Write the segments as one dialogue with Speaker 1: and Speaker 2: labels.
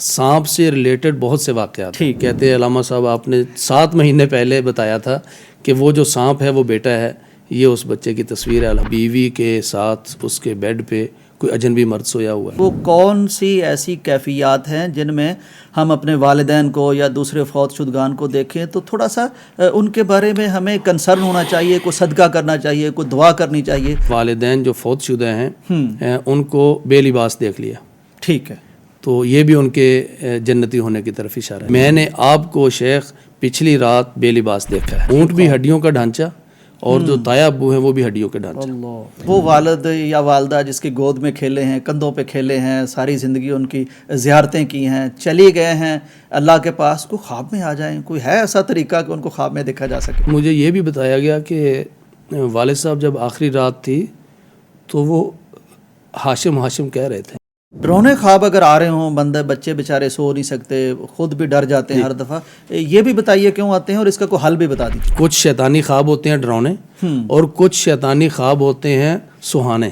Speaker 1: سانپ سے ریلیٹڈ بہت سے واقعات ہیں. کہتے ہیں علامہ صاحب آپ نے 7 مہینے پہلے بتایا تھا کہ وہ جو سانپ ہے وہ بیٹا ہے. یہ اس بچے کی تصویر ہے. بیوی کے ساتھ اس کے بیڈ پہ کوئی اجنبی مرد سویا ہوا ہے.
Speaker 2: وہ کون سی ایسی کیفیات ہیں جن میں ہم اپنے والدین کو یا دوسرے فوت شدگان کو دیکھیں تو تھوڑا سا ان کے بارے میں ہمیں کنسرن ہونا چاہیے, کوئی صدقہ کرنا چاہیے, کوئی دعا کرنی چاہیے.
Speaker 1: والدین جو فوت شدہ ہیں ان کو بے لباس دیکھ لیا,
Speaker 2: ٹھیک ہے, تو
Speaker 1: یہ بھی ان کے جنتی ہونے کی طرف اشارہ ہے. میں نے آپ کو شیخ پچھلی رات بے لباس دیکھا ہے. اونٹ بھی ہڈیوں کا ڈھانچہ اور جو تایا ابو ہیں وہ بھی ہڈیوں کے ڈھانچہ.
Speaker 2: وہ والد یا والدہ جس کی گود میں کھیلے ہیں, کندھوں پہ کھیلے ہیں, ساری زندگی ان کی زیارتیں کی ہیں, چلی گئے ہیں اللہ کے پاس, کوئی خواب میں آ جائیں, کوئی ہے ایسا طریقہ کہ ان کو خواب میں دیکھا جا سکے؟
Speaker 1: مجھے یہ بھی بتایا گیا کہ والد صاحب جب آخری رات تھی تو وہ ہاشم کہہ رہے تھے.
Speaker 2: ڈرونے خواب اگر آ رہے ہوں, بچے بیچارے سو نہیں سکتے, خود بھی ڈر جاتے ہیں ہر دفعہ, یہ بھی بتائیے کیوں آتے ہیں اور اس کا کوئی حل بھی بتا دیجیے.
Speaker 1: کچھ شیطانی خواب ہوتے ہیں ڈرونے اور کچھ شیطانی خواب ہوتے ہیں سہانے.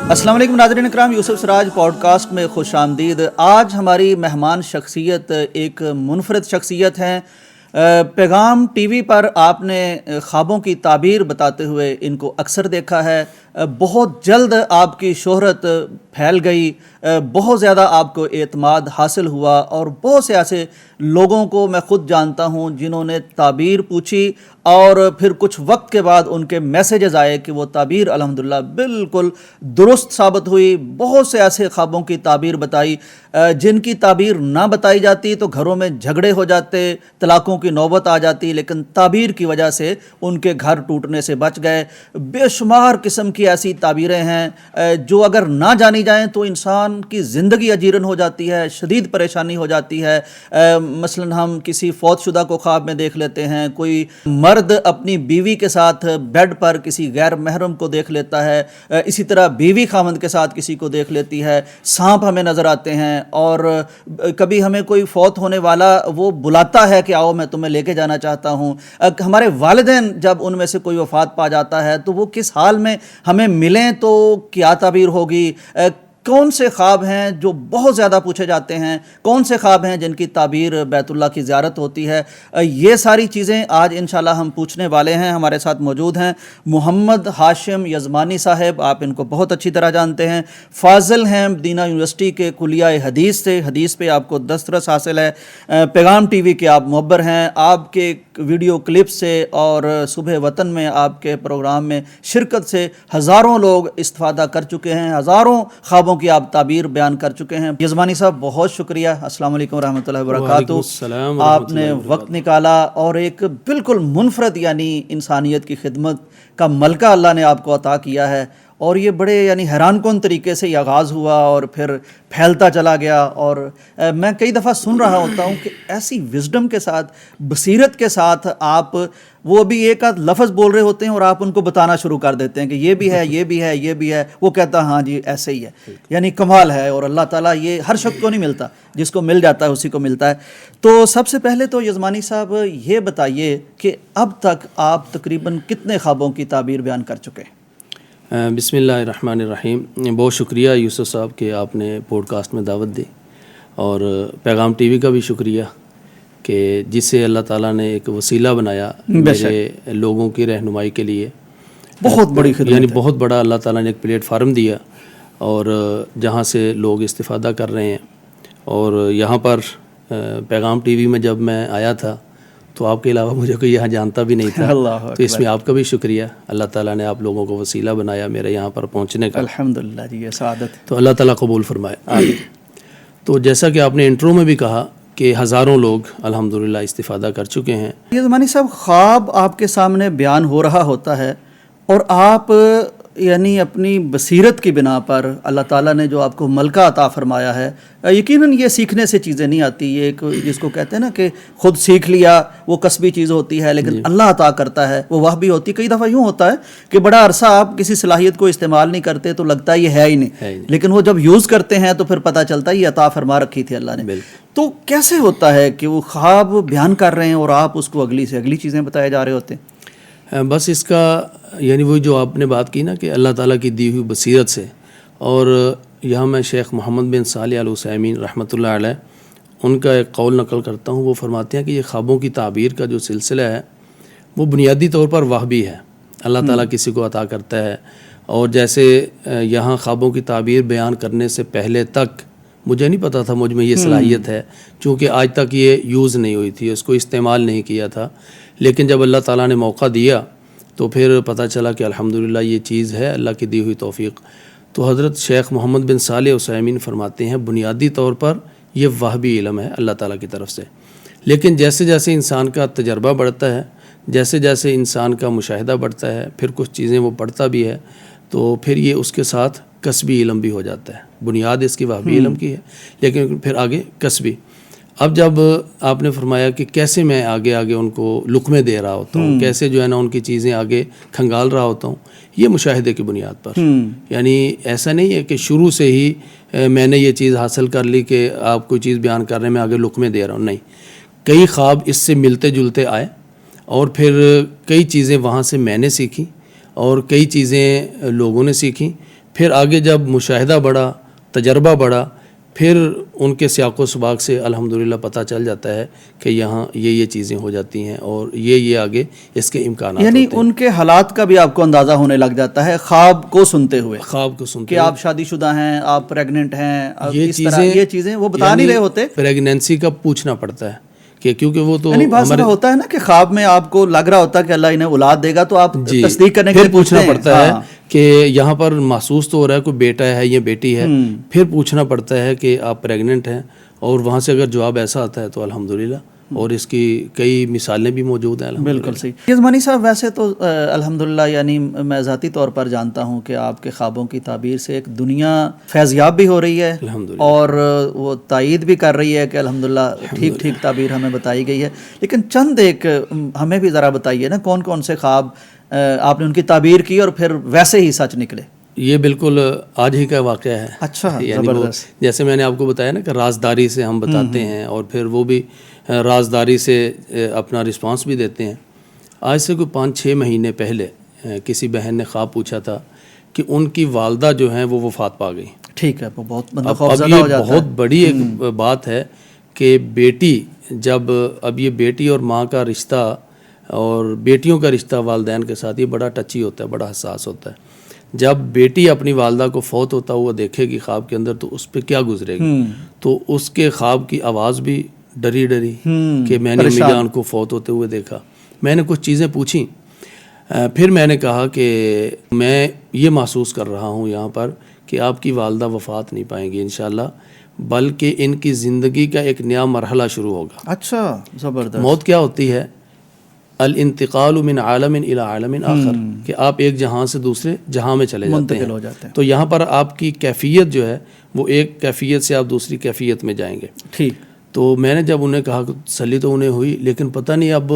Speaker 2: السلام علیکم ناظرین اکرام, یوسف سراج پوڈ کاسٹ میں خوش آمدید. آج ہماری مہمان شخصیت ایک منفرد شخصیت ہیں. پیغام ٹی وی پر آپ نے خوابوں کی تعبیر بتاتے ہوئے ان کو اکثر دیکھا ہے. بہت جلد آپ کی شہرت پھیل گئی, بہت زیادہ آپ کو اعتماد حاصل ہوا اور بہت سے ایسے لوگوں کو میں خود جانتا ہوں جنہوں نے تعبیر پوچھی اور پھر کچھ وقت کے بعد ان کے میسیجز آئے کہ وہ تعبیر الحمدللہ بالکل درست ثابت ہوئی. بہت سے ایسے خوابوں کی تعبیر بتائی جن کی تعبیر نہ بتائی جاتی تو گھروں میں جھگڑے ہو جاتے, طلاقوں کی نوبت آ جاتی, لیکن تعبیر کی وجہ سے ان کے گھر ٹوٹنے سے بچ گئے. بے شمار قسم کی ایسی تعبیریں ہیں جو اگر نہ جانی جائیں تو انسان کی زندگی اجیرن ہو جاتی ہے, شدید پریشانی ہو جاتی ہے. مثلا ہم کسی فوت شدہ کو خواب میں دیکھ لیتے ہیں, کوئی مرد اپنی بیوی کے ساتھ بیڈ پر کسی غیر محرم کو دیکھ لیتا ہے, اسی طرح بیوی خاوند کے ساتھ کسی کو دیکھ لیتی ہے, سانپ ہمیں نظر آتے ہیں, اور کبھی ہمیں کوئی فوت ہونے والا وہ بلاتا ہے کہ آؤ میں تمہیں لے کے جانا چاہتا ہوں. ہمارے والدین جب ان میں سے کوئی وفات پا جاتا ہے تو وہ کس حال میں ہمیں ملیں تو کیا تعبیر ہوگی. کون سے خواب ہیں جو بہت زیادہ پوچھے جاتے ہیں, کون سے خواب ہیں جن کی تعبیر بیت اللہ کی زیارت ہوتی ہے, یہ ساری چیزیں آج انشاءاللہ ہم پوچھنے والے ہیں. ہمارے ساتھ موجود ہیں محمد ہاشم یزمانی صاحب, آپ ان کو بہت اچھی طرح جانتے ہیں. فاضل ہیں مدینہ یونیورسٹی کے کلیہ حدیث سے, حدیث پہ آپ کو دسترس حاصل ہے. پیغام ٹی وی کے آپ محبر ہیں, آپ کے ویڈیو کلپ سے اور صبح وطن میں آپ کے پروگرام میں شرکت سے ہزاروں لوگ استفادہ کر چکے ہیں, ہزاروں خوابوں کی آپ تعبیر بیان کر چکے ہیں. یزمانی صاحب بہت شکریہ, السلام علیکم ورحمۃ اللہ وبرکاتہ. آپ نے وقت نکالا اور ایک بالکل منفرد یعنی انسانیت کی خدمت کا ملکہ اللہ نے آپ کو عطا کیا ہے, اور یہ بڑے یعنی حیران کن طریقے سے یہ آغاز ہوا اور پھر پھیلتا چلا گیا. اور میں کئی دفعہ سن رہا ہوتا ہوں کہ ایسی وزڈم کے ساتھ, بصیرت کے ساتھ آپ وہ بھی ایک آدھ لفظ بول رہے ہوتے ہیں اور آپ ان کو بتانا شروع کر دیتے ہیں کہ یہ بھی ہے, یہ بھی ہے, یہ بھی ہے. وہ کہتا ہے ہاں جی ایسے ہی ہے. یعنی کمال ہے, اور اللہ تعالیٰ یہ ہر شخص کو نہیں ملتا, جس کو مل جاتا ہے اسی کو ملتا ہے. تو سب سے پہلے تو یزمانی صاحب یہ بتائیے کہ اب تک آپ تقریباً کتنے خوابوں کی تعبیر بیان کر چکے ہیں؟
Speaker 1: بسم اللہ الرحمن الرحیم. بہت شکریہ یوسف صاحب کہ آپ نے پوڈ کاسٹ میں دعوت دی, اور پیغام ٹی وی کا بھی شکریہ کہ جسے اللہ تعالیٰ نے ایک وسیلہ بنایا میرے لوگوں کی رہنمائی کے لیے.
Speaker 2: بہت بڑی خدمت,
Speaker 1: یعنی بہت بڑا اللہ تعالیٰ نے ایک پلیٹ فارم دیا, اور جہاں سے لوگ استفادہ کر رہے ہیں. اور یہاں پر پیغام ٹی وی میں جب میں آیا تھا تو آپ کے علاوہ مجھے کوئی یہاں جانتا بھی نہیں تھا, تو اس میں آپ کا بھی شکریہ. اللہ تعالیٰ نے آپ لوگوں کو وسیلہ بنایا میرے یہاں پر پہنچنے کا.
Speaker 2: الحمدللہ جی, یہ سعادت.
Speaker 1: تو اللہ تعالیٰ قبول فرمائے. تو جیسا کہ آپ نے انٹرو میں بھی کہا کہ ہزاروں لوگ الحمدللہ استفادہ کر چکے ہیں.
Speaker 2: یزمانی صاحب, خواب آپ کے سامنے بیان ہو رہا ہوتا ہے اور آپ یعنی اپنی بصیرت کی بنا پر اللہ تعالیٰ نے جو آپ کو ملکہ عطا فرمایا ہے، یقیناً یہ سیکھنے سے چیزیں نہیں آتی. یہ ایک جس کو کہتے ہیں نا کہ خود سیکھ لیا وہ کسبی چیز ہوتی ہے، لیکن اللہ عطا کرتا ہے وہ بھی ہوتی ہے. کئی دفعہ یوں ہوتا ہے کہ بڑا عرصہ آپ کسی صلاحیت کو استعمال نہیں کرتے تو لگتا ہے یہ ہے ہی نہیں، لیکن وہ جب یوز کرتے ہیں تو پھر پتہ چلتا ہے یہ عطا فرما رکھی تھی اللہ نے. تو کیسے ہوتا ہے کہ وہ خواب بیان کر رہے ہیں اور آپ اس کو اگلی سے اگلی چیزیں بتائے جا رہے ہوتے ہیں؟
Speaker 1: بس اس کا یعنی وہ جو آپ نے بات کی نا کہ اللہ تعالیٰ کی دی ہوئی بصیرت سے، اور یہاں میں شیخ محمد بن صالح العثیمین رحمۃ اللہ علیہ ان کا ایک قول نقل کرتا ہوں. وہ فرماتے ہیں کہ یہ خوابوں کی تعبیر کا جو سلسلہ ہے وہ بنیادی طور پر وہبی ہے. اللہ تعالیٰ کسی کو عطا کرتا ہے، اور جیسے یہاں خوابوں کی تعبیر بیان کرنے سے پہلے تک مجھے نہیں پتا تھا مجھ میں یہ صلاحیت ہے، چونکہ آج تک یہ یوز نہیں ہوئی تھی، اس کو استعمال نہیں کیا تھا. لیکن جب اللہ تعالیٰ نے موقع دیا تو پھر پتہ چلا کہ الحمدللہ یہ چیز ہے اللہ کی دی ہوئی توفیق. تو حضرت شیخ محمد بن صالح عثیمین فرماتے ہیں بنیادی طور پر یہ وہبی علم ہے اللہ تعالیٰ کی طرف سے، لیکن جیسے جیسے انسان کا تجربہ بڑھتا ہے، جیسے جیسے انسان کا مشاہدہ بڑھتا ہے، پھر کچھ چیزیں وہ پڑھتا بھی ہے تو پھر یہ اس کے ساتھ کسبی علم بھی ہو جاتا ہے. بنیاد اس کی وہبی علم کی ہے، لیکن پھر آگے کسبی. اب جب آپ نے فرمایا کہ کیسے میں آگے آگے ان کو لقمے دے رہا ہوتا ہوں، کیسے جو ہے نا ان کی چیزیں آگے کھنگال رہا ہوتا ہوں، یہ مشاہدے کی بنیاد پر. یعنی ایسا نہیں ہے کہ شروع سے ہی میں نے یہ چیز حاصل کر لی کہ آپ کوئی چیز بیان کر رہے ہیں میں آگے لقمے دے رہا ہوں، نہیں. کئی خواب اس سے ملتے جلتے آئے اور پھر کئی چیزیں وہاں سے میں نے سیکھی اور کئی چیزیں لوگوں نے سیکھیں. پھر آگے جب مشاہدہ بڑھا، تجربہ بڑھا، پھر ان کے سیاق و سباق سے الحمدللہ پتہ چل جاتا ہے کہ یہاں یہ چیزیں ہو جاتی ہیں اور یہ آگے اس کے امکانات
Speaker 2: یعنی
Speaker 1: ہوتے ہیں.
Speaker 2: ان کے حالات کا بھی آپ کو اندازہ ہونے لگ جاتا ہے خواب کو سنتے ہوئے کہ آپ شادی شدہ ہیں، آپ پریگننٹ ہیں، یہ چیزیں وہ بتا نہیں رہے ہوتے.
Speaker 1: پریگنینسی کا پوچھنا پڑتا ہے کہ کیونکہ وہ تو
Speaker 2: یعنی بعض دفعہ ہوتا ہے نا کہ خواب میں آپ کو لگ رہا ہوتا ہے کہ اللہ انہیں اولاد دے گا تو آپ تصدیق کرنے کے لیے
Speaker 1: پوچھنا پڑتا ہے کہ یہاں پر محسوس تو ہو رہا ہے کوئی بیٹا ہے یا بیٹی ہے، پھر پوچھنا پڑتا ہے کہ آپ پریگننٹ ہیں، اور وہاں سے اگر جواب ایسا آتا ہے تو الحمدللہ. اور اس کی کئی مثالیں بھی موجود ہیں.
Speaker 2: بالکل صحیح. یزمانی صاحب ویسے تو الحمدللہ یعنی میں ذاتی طور پر جانتا ہوں کہ آپ کے خوابوں کی تعبیر سے ایک دنیا فیضیاب بھی ہو رہی ہے اور وہ تائید بھی کر رہی ہے کہ الحمدللہ ٹھیک ٹھیک تعبیر ہمیں بتائی گئی ہے. لیکن چند ایک ہمیں بھی ذرا بتائیے نا کون کون سے خواب آپ نے ان کی تعبیر کی اور پھر ویسے ہی سچ نکلے.
Speaker 1: یہ بالکل آج ہی کا واقعہ ہے.
Speaker 2: اچھا،
Speaker 1: یعنی جیسے میں نے آپ کو بتایا نا کہ رازداری سے ہم بتاتے ہیں اور پھر وہ بھی رازداری سے اپنا رسپانس بھی دیتے ہیں. آج سے کوئی 5-6 مہینے پہلے کسی بہن نے خواب پوچھا تھا کہ ان کی والدہ جو ہیں وہ وفات پا گئی.
Speaker 2: ٹھیک ہے، وہ بہت بندہ خوفزدہ ہو جاتا ہے.
Speaker 1: بہت بڑی ایک بات ہے کہ بیٹی جب اب یہ بیٹی اور ماں کا رشتہ اور بیٹیوں کا رشتہ والدین کے ساتھ یہ بڑا ٹچی ہوتا ہے، بڑا حساس ہوتا ہے. جب بیٹی اپنی والدہ کو فوت ہوتا ہوا دیکھے گی خواب کے اندر تو اس پہ کیا گزرے گی. تو اس کے خواب کی آواز بھی ڈری کہ میں نے امی جان کو فوت ہوتے ہوئے دیکھا. میں نے کچھ چیزیں پوچھیں، پھر میں نے کہا کہ میں یہ محسوس کر رہا ہوں یہاں پر کہ آپ کی والدہ وفات نہیں پائیں گی انشاءاللہ، بلکہ ان کی زندگی کا ایک نیا مرحلہ شروع ہوگا.
Speaker 2: اچھا، زبردست.
Speaker 1: موت کیا ہوتی ہے؟ الانتقال من عالم الى عالم آخر، کہ آپ ایک جہاں سے دوسرے جہاں میں چلے جاتے ہیں. تو یہاں پر آپ کی کیفیت جو ہے وہ ایک کیفیت سے آپ دوسری کیفیت میں جائیں گے.
Speaker 2: ٹھیک.
Speaker 1: تو میں نے جب انہیں کہا کہ تسلی تو انہیں ہوئی، لیکن پتہ نہیں اب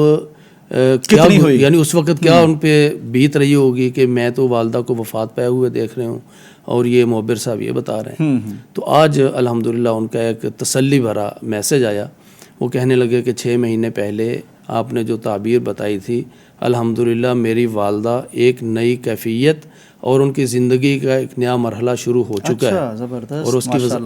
Speaker 1: کیا یعنی اس وقت کیا ان پہ بیت رہی ہوگی کہ میں تو والدہ کو وفات پائے ہوئے دیکھ رہے ہوں اور یہ معبر صاحب یہ بتا رہے ہیں. تو آج الحمدللہ ان کا ایک تسلی بھرا میسج آیا. وہ کہنے لگے کہ 6 مہینے پہلے آپ نے جو تعبیر بتائی تھی الحمدللہ میری والدہ ایک نئی کیفیت اور ان کی زندگی کا ایک نیا مرحلہ شروع ہو چکا ہے. اور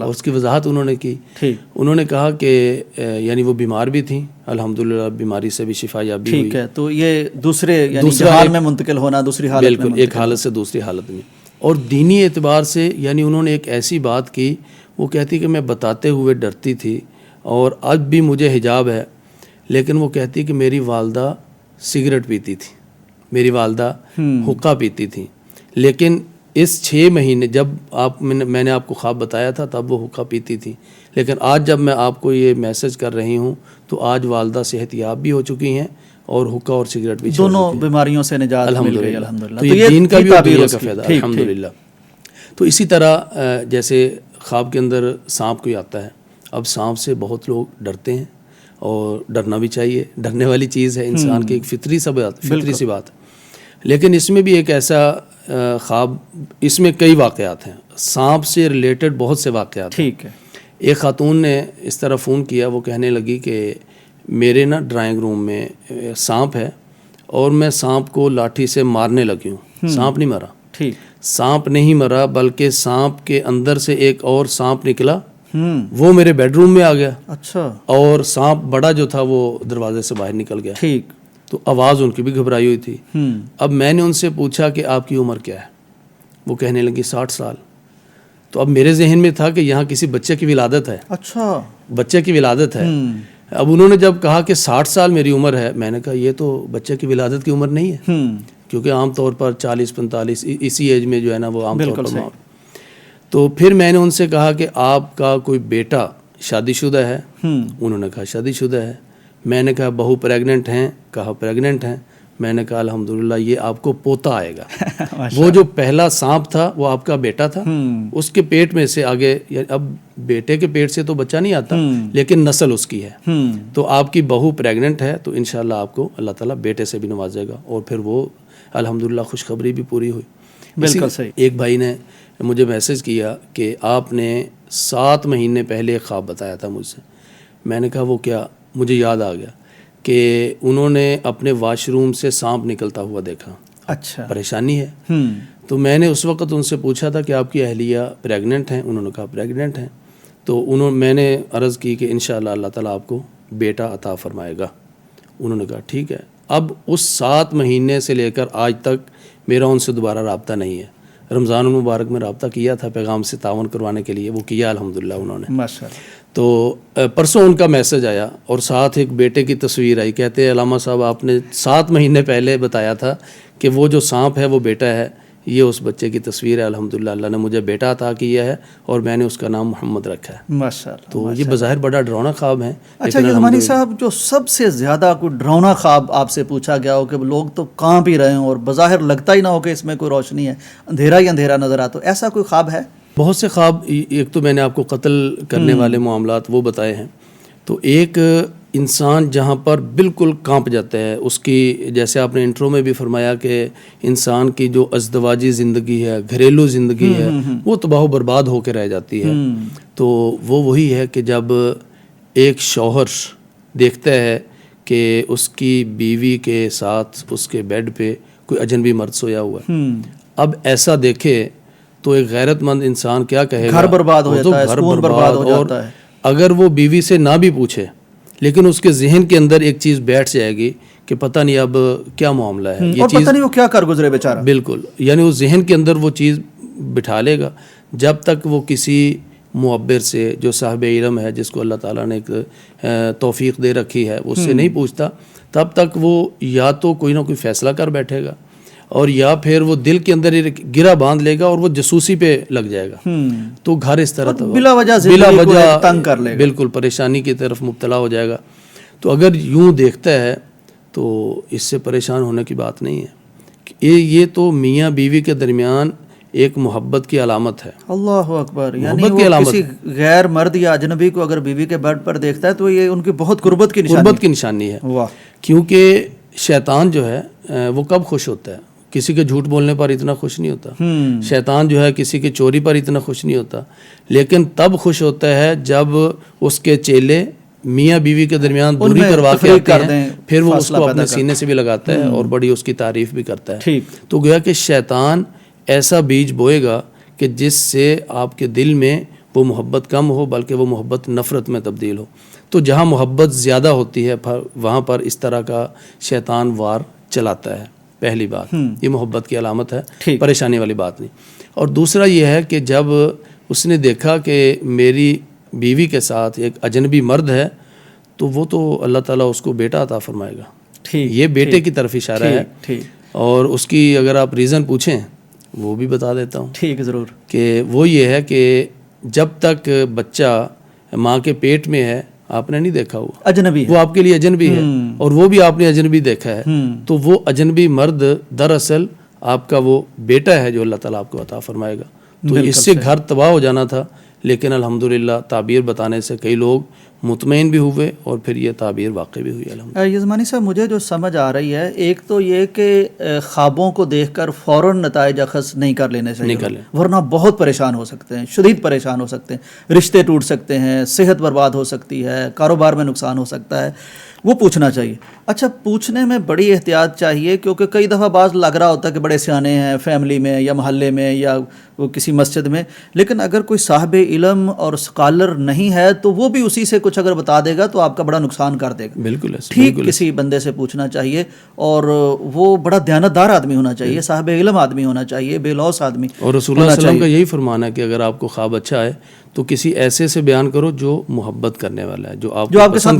Speaker 1: اس کی وضاحت انہوں نے کی. انہوں نے کہا کہ یعنی وہ بیمار بھی تھیں، الحمدللہ بیماری سے بھی شفا یابی ہوئی.
Speaker 2: ٹھیک ہے، تو یہ دوسرے حال میں منتقل ہونا، دوسری حالت میں
Speaker 1: بالکل ایک حالت سے دوسری حالت میں. اور دینی اعتبار سے یعنی انہوں نے ایک ایسی بات کی، وہ کہتی کہ میں بتاتے ہوئے ڈرتی تھی اور اب بھی مجھے حجاب ہے، لیکن وہ کہتی کہ میری والدہ سگریٹ پیتی تھی، میری والدہ حقہ پیتی تھی، لیکن اس 6 مہینے جب میں نے آپ کو خواب بتایا تھا تب وہ حقہ پیتی تھی، لیکن آج جب میں آپ کو یہ میسج کر رہی ہوں تو آج والدہ صحت یاب بھی ہو چکی ہیں اور حقہ اور سگریٹ بھی چھوڑ
Speaker 2: دونوں
Speaker 1: چکی ہیں
Speaker 2: بیماریوں سے نجات مل گئی
Speaker 1: الحمدللہ.
Speaker 2: الحمدللہ.
Speaker 1: تو یہ دین کا بھی اور
Speaker 2: تعبیر
Speaker 1: دنیا
Speaker 2: اس
Speaker 1: کا
Speaker 2: کی.
Speaker 1: فائدہ
Speaker 2: ٹھیک.
Speaker 1: الحمدللہ. تو اسی طرح جیسے خواب کے اندر سانپ کوئی آتا ہے، اب سانپ سے بہت لوگ ڈرتے ہیں اور ڈرنا بھی چاہیے، ڈرنے والی چیز ہے، انسان کی ایک فطری سی بات. لیکن اس میں بھی ایک ایسا خواب، اس میں کئی واقعات ہیں، سانپ سے ریلیٹڈ بہت سے واقعات ہیں.
Speaker 2: ٹھیک ہے.
Speaker 1: ایک خاتون نے اس طرح فون کیا، وہ کہنے لگی کہ میرے نا ڈرائنگ روم میں سانپ ہے اور میں سانپ کو لاٹھی سے مارنے لگی ہوں. سانپ نہیں مرا.
Speaker 2: ٹھیک.
Speaker 1: سانپ نہیں مرا بلکہ سانپ کے اندر سے ایک اور سانپ نکلا، وہ میرے بیڈ روم میں آ گیا.
Speaker 2: اچھا.
Speaker 1: اور سانپ بڑا جو تھا وہ دروازے سے باہر نکل گیا.
Speaker 2: ٹھیک.
Speaker 1: تو آواز ان کی بھی گھبرائی ہوئی تھی. اب میں نے ان سے پوچھا کہ آپ کی عمر کیا ہے؟ وہ کہنے لگی 60 سال. تو اب میرے ذہن میں تھا کہ یہاں کسی بچے کی ولادت ہے.
Speaker 2: اچھا.
Speaker 1: بچے کی ولادت ہے. اب انہوں نے جب کہا کہ 60 سال میری عمر ہے، میں نے کہا یہ تو بچے کی ولادت کی عمر نہیں ہے، کیونکہ عام طور پر 40-45 اسی ایج میں جو ہے نا وہ عام طور پر. تو پھر میں نے ان سے کہا کہ آپ کا کوئی بیٹا شادی شدہ ہے؟ انہوں نے کہا شادی شدہ ہے. میں نے کہا بہو پریگننٹ ہیں؟ کہا پریگننٹ ہیں. میں نے کہا الحمدللہ یہ آپ کو پوتا آئے گا. وہ جو پہلا سانپ تھا وہ آپ کا بیٹا تھا، اس کے پیٹ میں سے آگے، اب بیٹے کے پیٹ سے تو بچہ نہیں آتا لیکن نسل اس کی ہے. تو آپ کی بہو پریگننٹ ہے تو انشاءاللہ آپ کو اللہ تعالیٰ بیٹے سے بھی نوازے گا. اور پھر وہ الحمدللہ خوشخبری بھی پوری ہوئی.
Speaker 2: بالکل صحیح.
Speaker 1: ایک بھائی نے مجھے میسج کیا کہ آپ نے 7 مہینے پہلے ایک خواب بتایا تھا مجھ سے. میں نے کہا وہ کیا؟ مجھے یاد آ گیا کہ انہوں نے اپنے واش روم سے سانپ نکلتا ہوا دیکھا.
Speaker 2: اچھا.
Speaker 1: پریشانی ہے. تو میں نے اس وقت ان سے پوچھا تھا کہ آپ کی اہلیہ پریگننٹ ہیں؟ انہوں نے کہا پریگننٹ ہیں. تو میں نے عرض کی کہ انشاءاللہ اللہ تعالیٰ آپ کو بیٹا عطا فرمائے گا. انہوں نے کہا ٹھیک ہے. اب اس 7 مہینے سے لے کر آج تک میرا ان سے دوبارہ رابطہ نہیں ہے. رمضان المبارک میں رابطہ کیا تھا پیغام سے تعاون کروانے کے لیے، وہ کیا الحمدللہ انہوں نے.
Speaker 2: ماشاءاللہ.
Speaker 1: تو پرسوں ان کا میسج آیا اور ساتھ ایک بیٹے کی تصویر آئی. کہتے ہیں علامہ صاحب آپ نے 7 مہینے پہلے بتایا تھا کہ وہ جو سانپ ہے وہ بیٹا ہے. یہ اس بچے کی تصویر ہے. الحمدللہ اللہ نے مجھے بیٹا عطا کیا ہے اور میں نے اس کا نام محمد رکھا ہے.
Speaker 2: ماشاءاللہ.
Speaker 1: تو یہ بظاہر بڑا ڈراؤنا خواب ہے.
Speaker 2: اچھا یزمانی صاحب، جو سب سے زیادہ کوئی ڈراؤنا خواب آپ سے پوچھا گیا ہو کہ لوگ تو کانپ ہی رہے ہوں اور بظاہر لگتا ہی نہ ہو کہ اس میں کوئی روشنی ہے، اندھیرا ہی اندھیرا نظر آتا ہو، ایسا کوئی خواب ہے؟
Speaker 1: بہت سے خواب. ایک تو میں نے آپ کو قتل کرنے والے معاملات وہ بتائے ہیں. تو ایک انسان جہاں پر بالکل کانپ جاتا ہے، اس کی جیسے آپ نے انٹرو میں بھی فرمایا کہ انسان کی جو ازدواجی زندگی ہے، گھریلو زندگی ہے، وہ تباہ و برباد ہو کے رہ جاتی ہے. تو وہی ہے کہ جب ایک شوہر دیکھتا ہے کہ اس کی بیوی کے ساتھ اس کے بیڈ پہ کوئی اجنبی مرد سویا ہوا ہے. اب ایسا دیکھے تو ایک غیرت مند انسان کیا کہے گا؟
Speaker 2: گھر برباد ہو جاتا ہے، سکون برباد ہو جاتا ہے.
Speaker 1: اگر وہ بیوی سے نہ بھی پوچھے لیکن اس کے ذہن کے اندر ایک چیز بیٹھ جائے گی کہ پتہ نہیں اب کیا معاملہ ہے، یہ
Speaker 2: اور
Speaker 1: چیز
Speaker 2: پتہ نہیں وہ کیا کر گزرے بیچارہ.
Speaker 1: بالکل. یعنی اس ذہن کے اندر وہ چیز بٹھا لے گا. جب تک وہ کسی معبر سے جو صاحب علم ہے، جس کو اللہ تعالیٰ نے ایک توفیق دے رکھی ہے، اس سے نہیں پوچھتا، تب تک وہ یا تو کوئی نہ کوئی فیصلہ کر بیٹھے گا اور یا پھر وہ دل کے اندر گرہ باندھ لے گا اور وہ جسوسی پہ لگ جائے گا. تو گھر اس طرح
Speaker 2: بلا وجہ تنگ کر لے گا،
Speaker 1: بالکل پریشانی کی طرف مبتلا ہو جائے گا. تو اگر یوں دیکھتا ہے تو اس سے پریشان ہونے کی بات نہیں ہے. یہ تو میاں بیوی کے درمیان ایک محبت کی علامت ہے.
Speaker 2: اللہ اکبر. یعنی وہ کسی غیر مرد یا اجنبی کو اگر بیوی کے بیڈ پر دیکھتا ہے تو یہ ان کی بہت قربت کی نشانی ہے.
Speaker 1: واہ. کیونکہ شیطان جو ہے وہ کب خوش ہوتا ہے؟ کسی کے جھوٹ بولنے پر اتنا خوش نہیں ہوتا. شیطان جو ہے کسی کی چوری پر اتنا خوش نہیں ہوتا، لیکن تب خوش ہوتا ہے جب اس کے چیلے میاں بیوی کے درمیان دوری کروا کے آتے ہیں، پھر وہ اس کو اپنے سینے سے بھی لگاتا ہے اور بڑی اس کی تعریف بھی کرتا ہے. تو گویا کہ شیطان ایسا بیج بوئے گا کہ جس سے آپ کے دل میں وہ محبت کم ہو بلکہ وہ محبت نفرت میں تبدیل ہو. تو جہاں محبت زیادہ ہوتی ہے وہاں پر اس طرح کا شیطان وار چلاتا ہے. پہلی بات یہ محبت کی علامت ہے، پریشانی والی بات نہیں. اور دوسرا یہ ہے کہ جب اس نے دیکھا کہ میری بیوی کے ساتھ ایک اجنبی مرد ہے تو وہ تو اللہ تعالیٰ اس کو بیٹا عطا فرمائے گا. یہ بیٹے کی طرف اشارہ ہے. اور اس کی اگر آپ ریزن پوچھیں وہ بھی بتا دیتا ہوں.
Speaker 2: ٹھیک ہے ضرور.
Speaker 1: کہ وہ یہ ہے کہ جب تک بچہ ماں کے پیٹ میں ہے آپ نے نہیں دیکھا ہوا,
Speaker 2: اجنبی ہے,
Speaker 1: وہ آپ کے لیے اجنبی ہے, اور وہ بھی آپ نے اجنبی دیکھا ہے, تو وہ اجنبی مرد دراصل آپ کا وہ بیٹا ہے جو اللہ تعالیٰ آپ کو عطا فرمائے گا. تو اس سے گھر تباہ ہو جانا تھا, لیکن الحمدللہ تعبیر بتانے سے کئی لوگ مطمئن بھی ہوئے اور پھر یہ تعبیر واقع بھی ہوئی الحمدللہ.
Speaker 2: یزمانی صاحب, مجھے جو سمجھ آ رہی ہے, ایک تو یہ کہ خوابوں کو دیکھ کر فوراً نتائج اخذ نہیں کر لینے چاہیے, ورنہ بہت پریشان ہو سکتے ہیں, شدید پریشان ہو سکتے ہیں, رشتے ٹوٹ سکتے ہیں, صحت برباد ہو سکتی ہے, کاروبار میں نقصان ہو سکتا ہے, وہ پوچھنا چاہیے. اچھا, پوچھنے میں بڑی احتیاط چاہیے, کیونکہ کئی دفعہ بعض لگ رہا ہوتا ہے کہ بڑے سیانے ہیں فیملی میں یا محلے میں یا وہ کسی مسجد میں, لیکن اگر کوئی صاحب علم اور اسکالر نہیں ہے تو وہ بھی اسی سے کچھ اگر بتا دے گا تو آپ کا بڑا نقصان کر دے گا.
Speaker 1: بالکل ایسے,
Speaker 2: ٹھیک کسی بندے سے پوچھنا چاہیے, اور وہ بڑا دیانتدار آدمی ہونا چاہیے, صاحب علم آدمی ہونا چاہیے, بے لوث آدمی.
Speaker 1: اور رسول اللہ صلی اللہ علیہ وسلم کا یہی فرمان ہے کہ اگر آپ کو خواب اچھا ہے تو کسی ایسے سے بیان کرو جو محبت کرنے والا ہے, جو آپ
Speaker 2: کے ساتھ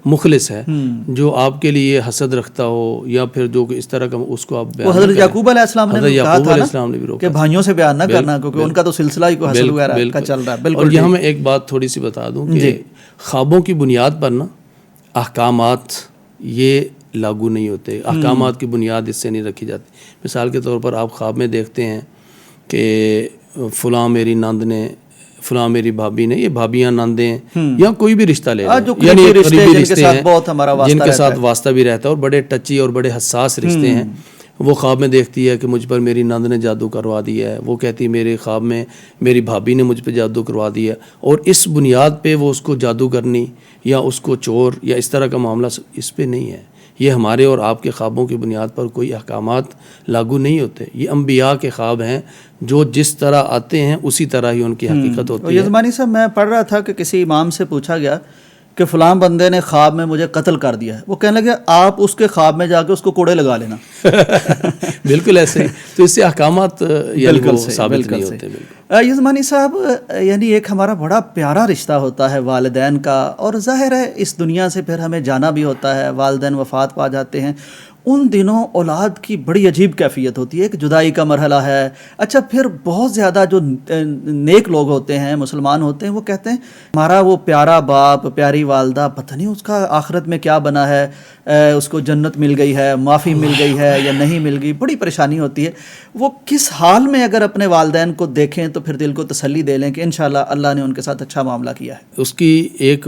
Speaker 1: مخلص ہے, جو آپ کے لیے حسد رکھتا ہو یا پھر جو اس طرح کا, اس کو آپ بیان.
Speaker 2: وہ حضرت یعقوب علیہ السلام نے کہا تھا نا کہ بھائیوں سے بیان نہ کرنا, کیونکہ ان کا تو سلسلہ ہی کو حسد وغیرہ کا چل رہا ہے. بالکل.
Speaker 1: اور یہاں میں ایک بات تھوڑی سی بتا دوں کہ خوابوں کی بنیاد پر نا احکامات یہ لاگو نہیں ہوتے, احکامات کی بنیاد اس سے نہیں رکھی جاتی. مثال کے طور پر آپ خواب میں دیکھتے ہیں کہ فلاں میری نند نے, فلاں میری بھابھی نے, یہ بھابیاں نندیں ہیں یا کوئی بھی رشتہ لے لیں, یعنی قریبی رشتے ہیں جن کے ساتھ واسطہ بھی رہتا ہے اور بڑے ٹچی اور بڑے حساس رشتے ہیں. وہ خواب میں دیکھتی ہے کہ مجھ پر میری نند نے جادو کروا دیا ہے, وہ کہتی ہے میرے خواب میں میری بھابھی نے مجھ پہ جادو کروا دیا, اور اس بنیاد پہ وہ اس کو جادو کرنی یا اس کو چور یا اس طرح کا معاملہ اس پہ نہیں ہے. یہ ہمارے اور آپ کے خوابوں کی بنیاد پر کوئی احکامات لاگو نہیں ہوتے. یہ انبیاء کے خواب ہیں جو جس طرح آتے ہیں اسی طرح ہی ان کی حقیقت ہوتی ہے.
Speaker 2: یزمانی صاحب, میں پڑھ رہا تھا کہ کسی امام سے پوچھا گیا کہ فلاں بندے نے خواب میں مجھے قتل کر دیا ہے, وہ کہنے لگے آپ اس کے خواب میں جا کے اس کو کوڑے لگا لینا.
Speaker 1: بالکل ایسے ہی, تو اس سے احکامات یعنی وہ ثابت نہیں ہوتے.
Speaker 2: یزمانی صاحب, یعنی ایک ہمارا بڑا پیارا رشتہ ہوتا ہے والدین کا, اور ظاہر ہے اس دنیا سے پھر ہمیں جانا بھی ہوتا ہے, والدین وفات پا جاتے ہیں. ان دنوں اولاد کی بڑی عجیب کیفیت ہوتی ہے, ایک جدائی کا مرحلہ ہے. اچھا, پھر بہت زیادہ جو نیک لوگ ہوتے ہیں, مسلمان ہوتے ہیں, وہ کہتے ہیں ہمارا وہ پیارا باپ, پیاری والدہ, پتہ نہیں اس کا آخرت میں کیا بنا ہے, اس کو جنت مل گئی ہے, معافی مل گئی ہے یا نہیں مل گئی. بڑی پریشانی ہوتی ہے. وہ کس حال میں اگر اپنے والدین کو دیکھیں تو پھر دل کو تسلی دے لیں کہ انشاءاللہ اللہ نے ان کے ساتھ اچھا معاملہ کیا ہے.
Speaker 1: اس کی ایک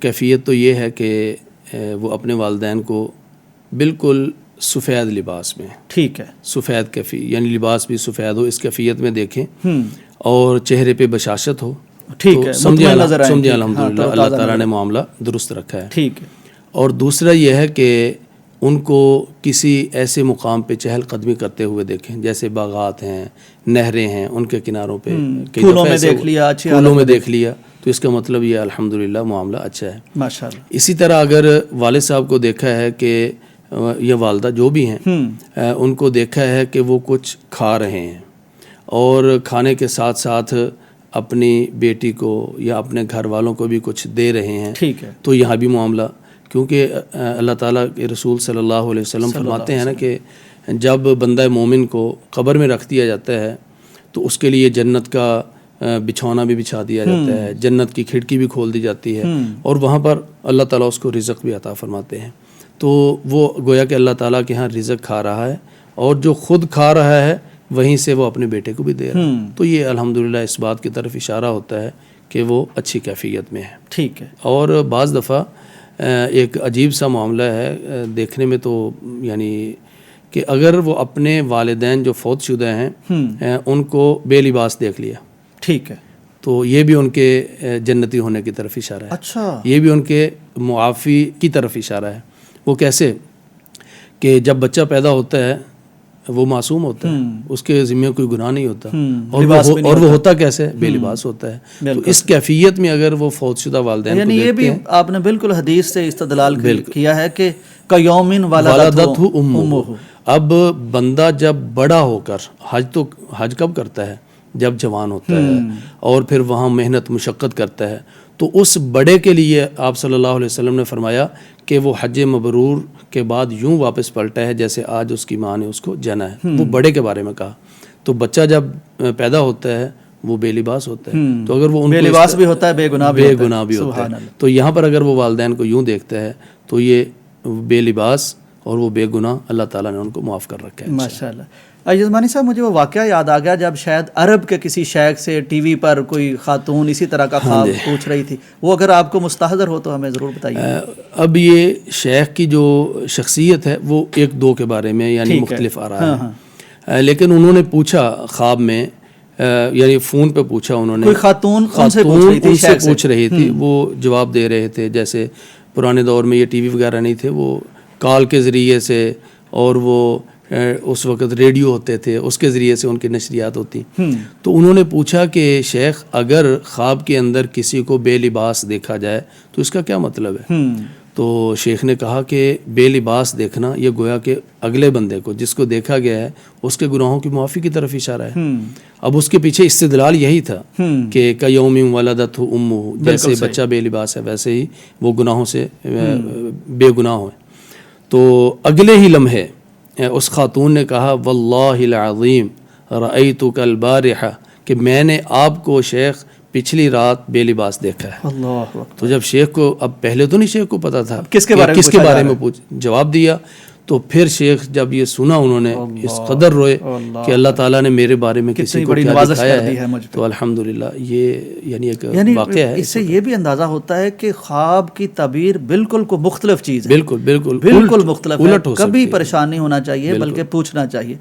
Speaker 1: کیفیت تو یہ ہے کہ وہ اپنے والدین کو بالکل سفید لباس میں,
Speaker 2: ٹھیک ہے,
Speaker 1: سفید کیفی یعنی لباس بھی سفید ہو, اس کیفیت میں دیکھیں, اور چہرے پہ بشاشت ہو,
Speaker 2: ٹھیک ہے,
Speaker 1: سمجھے الحمدللہ اللہ تعالیٰ نے معاملہ درست رکھا ہے.
Speaker 2: ٹھیک ہے.
Speaker 1: اور دوسرا یہ ہے کہ ان کو کسی ایسے مقام پہ چہل قدمی کرتے ہوئے دیکھیں جیسے باغات ہیں, نہریں ہیں, ان کے کناروں پہ
Speaker 2: پھولوں میں دیکھ لیا,
Speaker 1: پھولوں میں دیکھ لیا, تو اس کا مطلب یہ الحمدللہ معاملہ اچھا ہے,
Speaker 2: ماشاءاللہ.
Speaker 1: اسی طرح اگر والد صاحب کو دیکھا ہے کہ یا والدہ جو بھی ہیں, ان کو دیکھا ہے کہ وہ کچھ کھا رہے ہیں اور کھانے کے ساتھ ساتھ اپنی بیٹی کو یا اپنے گھر والوں کو بھی کچھ دے رہے ہیں,
Speaker 2: ٹھیک ہے,
Speaker 1: تو یہاں بھی معاملہ, کیونکہ اللہ تعالیٰ کے رسول صلی اللہ علیہ وسلم فرماتے ہیں نا کہ جب بندہ مومن کو قبر میں رکھ دیا جاتا ہے تو اس کے لیے جنت کا بچھونا بھی بچھا دیا جاتا ہے, جنت کی کھڑکی بھی کھول دی جاتی ہے, اور وہاں پر اللہ تعالیٰ اس کو رزق بھی عطا فرماتے ہیں. تو وہ گویا کہ اللہ تعالیٰ کے ہاں رزق کھا رہا ہے, اور جو خود کھا رہا ہے وہیں سے وہ اپنے بیٹے کو بھی دے رہا ہے. تو یہ الحمدللہ اس بات کی طرف اشارہ ہوتا ہے کہ وہ اچھی کیفیت میں ہے.
Speaker 2: ٹھیک ہے.
Speaker 1: اور بعض دفعہ ایک عجیب سا معاملہ ہے دیکھنے میں, تو یعنی کہ اگر وہ اپنے والدین جو فوت شدہ ہیں ان کو بے لباس دیکھ لیا,
Speaker 2: ٹھیک ہے,
Speaker 1: تو یہ بھی ان کے جنتی ہونے کی طرف اشارہ ہے.
Speaker 2: اچھا,
Speaker 1: یہ بھی ان کے معافی کی طرف اشارہ ہے. وہ کیسے کہ جب بچہ پیدا ہوتا ہے وہ معصوم ہوتا ہے, اس کے ذمہ کوئی گناہ نہیں ہوتا, اور وہ ہوتا کیسے, بے لباس ہوتا ہے. تو اس کیفیت میں اگر وہ فوت شدہ والدین
Speaker 2: یعنی یہ بھی آپ نے بالکل حدیث سے استدلال کیا ہے کہ کیومن ولدتہ امہ.
Speaker 1: اب بندہ جب بڑا ہو کر حج کب کرتا ہے, جب جوان ہوتا ہے اور پھر وہاں محنت مشقت کرتا ہے, تو اس بڑے کے لیے آپ صلی اللہ علیہ وسلم نے فرمایا کہ وہ حج مبرور کے بعد یوں واپس پلٹا ہے جیسے آج اس کی ماں نے اس کو جنا ہے. وہ بڑے کے بارے میں کہا. تو بچہ جب پیدا ہوتا ہے وہ بے لباس ہوتا ہے. تو اگر وہ
Speaker 2: بے لباس بھی ہوتا ہے، بے گناہ
Speaker 1: بھی ہوتا ہے. تو یہاں پر اگر وہ والدین کو یوں دیکھتا ہے تو یہ بے لباس اور وہ بے گناہ اللہ تعالیٰ نے ان کو معاف کر رکھا ہے.
Speaker 2: ماشاء اللہ. یزمانی صاحب مجھے وہ واقعہ یاد آ گیا جب شاید عرب کے کسی شیخ سے ٹی وی پر کوئی خاتون اسی طرح کا خواب پوچھ رہی تھی، وہ اگر آپ کو مستحضر ہو تو ہمیں ضرور بتائیے.
Speaker 1: اب یہ شیخ کی جو شخصیت ہے وہ ایک دو کے بارے میں یعنی مختلف آ رہا ہے، لیکن انہوں نے پوچھا خواب میں، یعنی فون پہ پوچھا انہوں نے،
Speaker 2: کوئی خاتون ان سے
Speaker 1: پوچھ رہی تھی، وہ جواب دے رہے تھے. جیسے پرانے دور میں یہ ٹی وی وغیرہ نہیں تھے، وہ کال کے ذریعے سے اور وہ اس وقت ریڈیو ہوتے تھے، اس کے ذریعے سے ان کی نشریات ہوتی. تو انہوں نے پوچھا کہ شیخ اگر خواب کے اندر کسی کو بے لباس دیکھا جائے تو اس کا کیا مطلب ہے؟ تو شیخ نے کہا کہ بے لباس دیکھنا یہ گویا کہ اگلے بندے کو جس کو دیکھا گیا ہے اس کے گناہوں کی معافی کی طرف اشارہ ہے. اب اس کے پیچھے استدلال یہی تھا کہ کیوم ولدتہ امہ، جیسے بچہ بے لباس ہے ویسے ہی وہ گناہوں سے بے گناہ ہے. تو اگلے ہی لمحے اس خاتون نے کہا واللہ العظیم رأیتک البارحہ، کہ میں نے آپ کو شیخ پچھلی رات بے لباس دیکھا ہے.
Speaker 2: اللہ.
Speaker 1: تو جب شیخ کو، اب پہلے تو نہیں شیخ کو پتا تھا
Speaker 2: کس کے بارے میں
Speaker 1: جواب دیا، تو پھر شیخ جب یہ سنا انہوں نے اس قدر روئے کہ اللہ تعالیٰ نے میرے بارے میں کسی کو کیا دکھایا ہے. تو الحمدللہ یہ یعنی ایک واقعہ ہے.
Speaker 2: اس سے یہ بھی اندازہ ہوتا ہے کہ خواب کی تعبیر بالکل کو مختلف چیز ہے،
Speaker 1: بالکل
Speaker 2: مختلف ہے. کبھی پریشان نہیں ہونا چاہیے بلکہ پوچھنا چاہیے.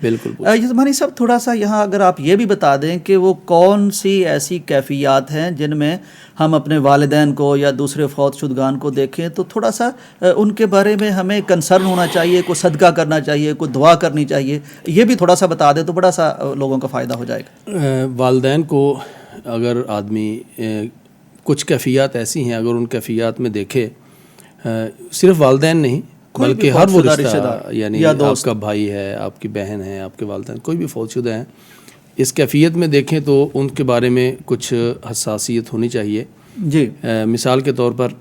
Speaker 2: یزمانی صاحب تھوڑا سا یہاں اگر آپ یہ بھی بتا دیں کہ وہ کون سی ایسی کیفیات ہیں جن میں ہم اپنے والدین کو یا دوسرے فوت شدگان کو دیکھیں تو تھوڑا سا ان کے بارے میں ہمیں کنسرن ہونا چاہیے، کوئی صدقہ کرنا چاہیے، کوئی دعا کرنی چاہیے، یہ بھی تھوڑا سا بتا دیں تو بڑا سا لوگوں کا فائدہ ہو جائے گا.
Speaker 1: والدین کو اگر آدمی کچھ کیفیات ایسی ہیں اگر ان کیفیات میں دیکھے، صرف والدین نہیں بلکہ ہر وہ رشتہ، یعنی آپ کا بھائی ہے، آپ کی بہن ہے، آپ کے والدین کوئی بھی فوت شدہ ہیں، اس کیفیت میں دیکھیں تو ان کے بارے میں کچھ حساسیت ہونی چاہیے.
Speaker 2: جی
Speaker 1: مثال کے طور پر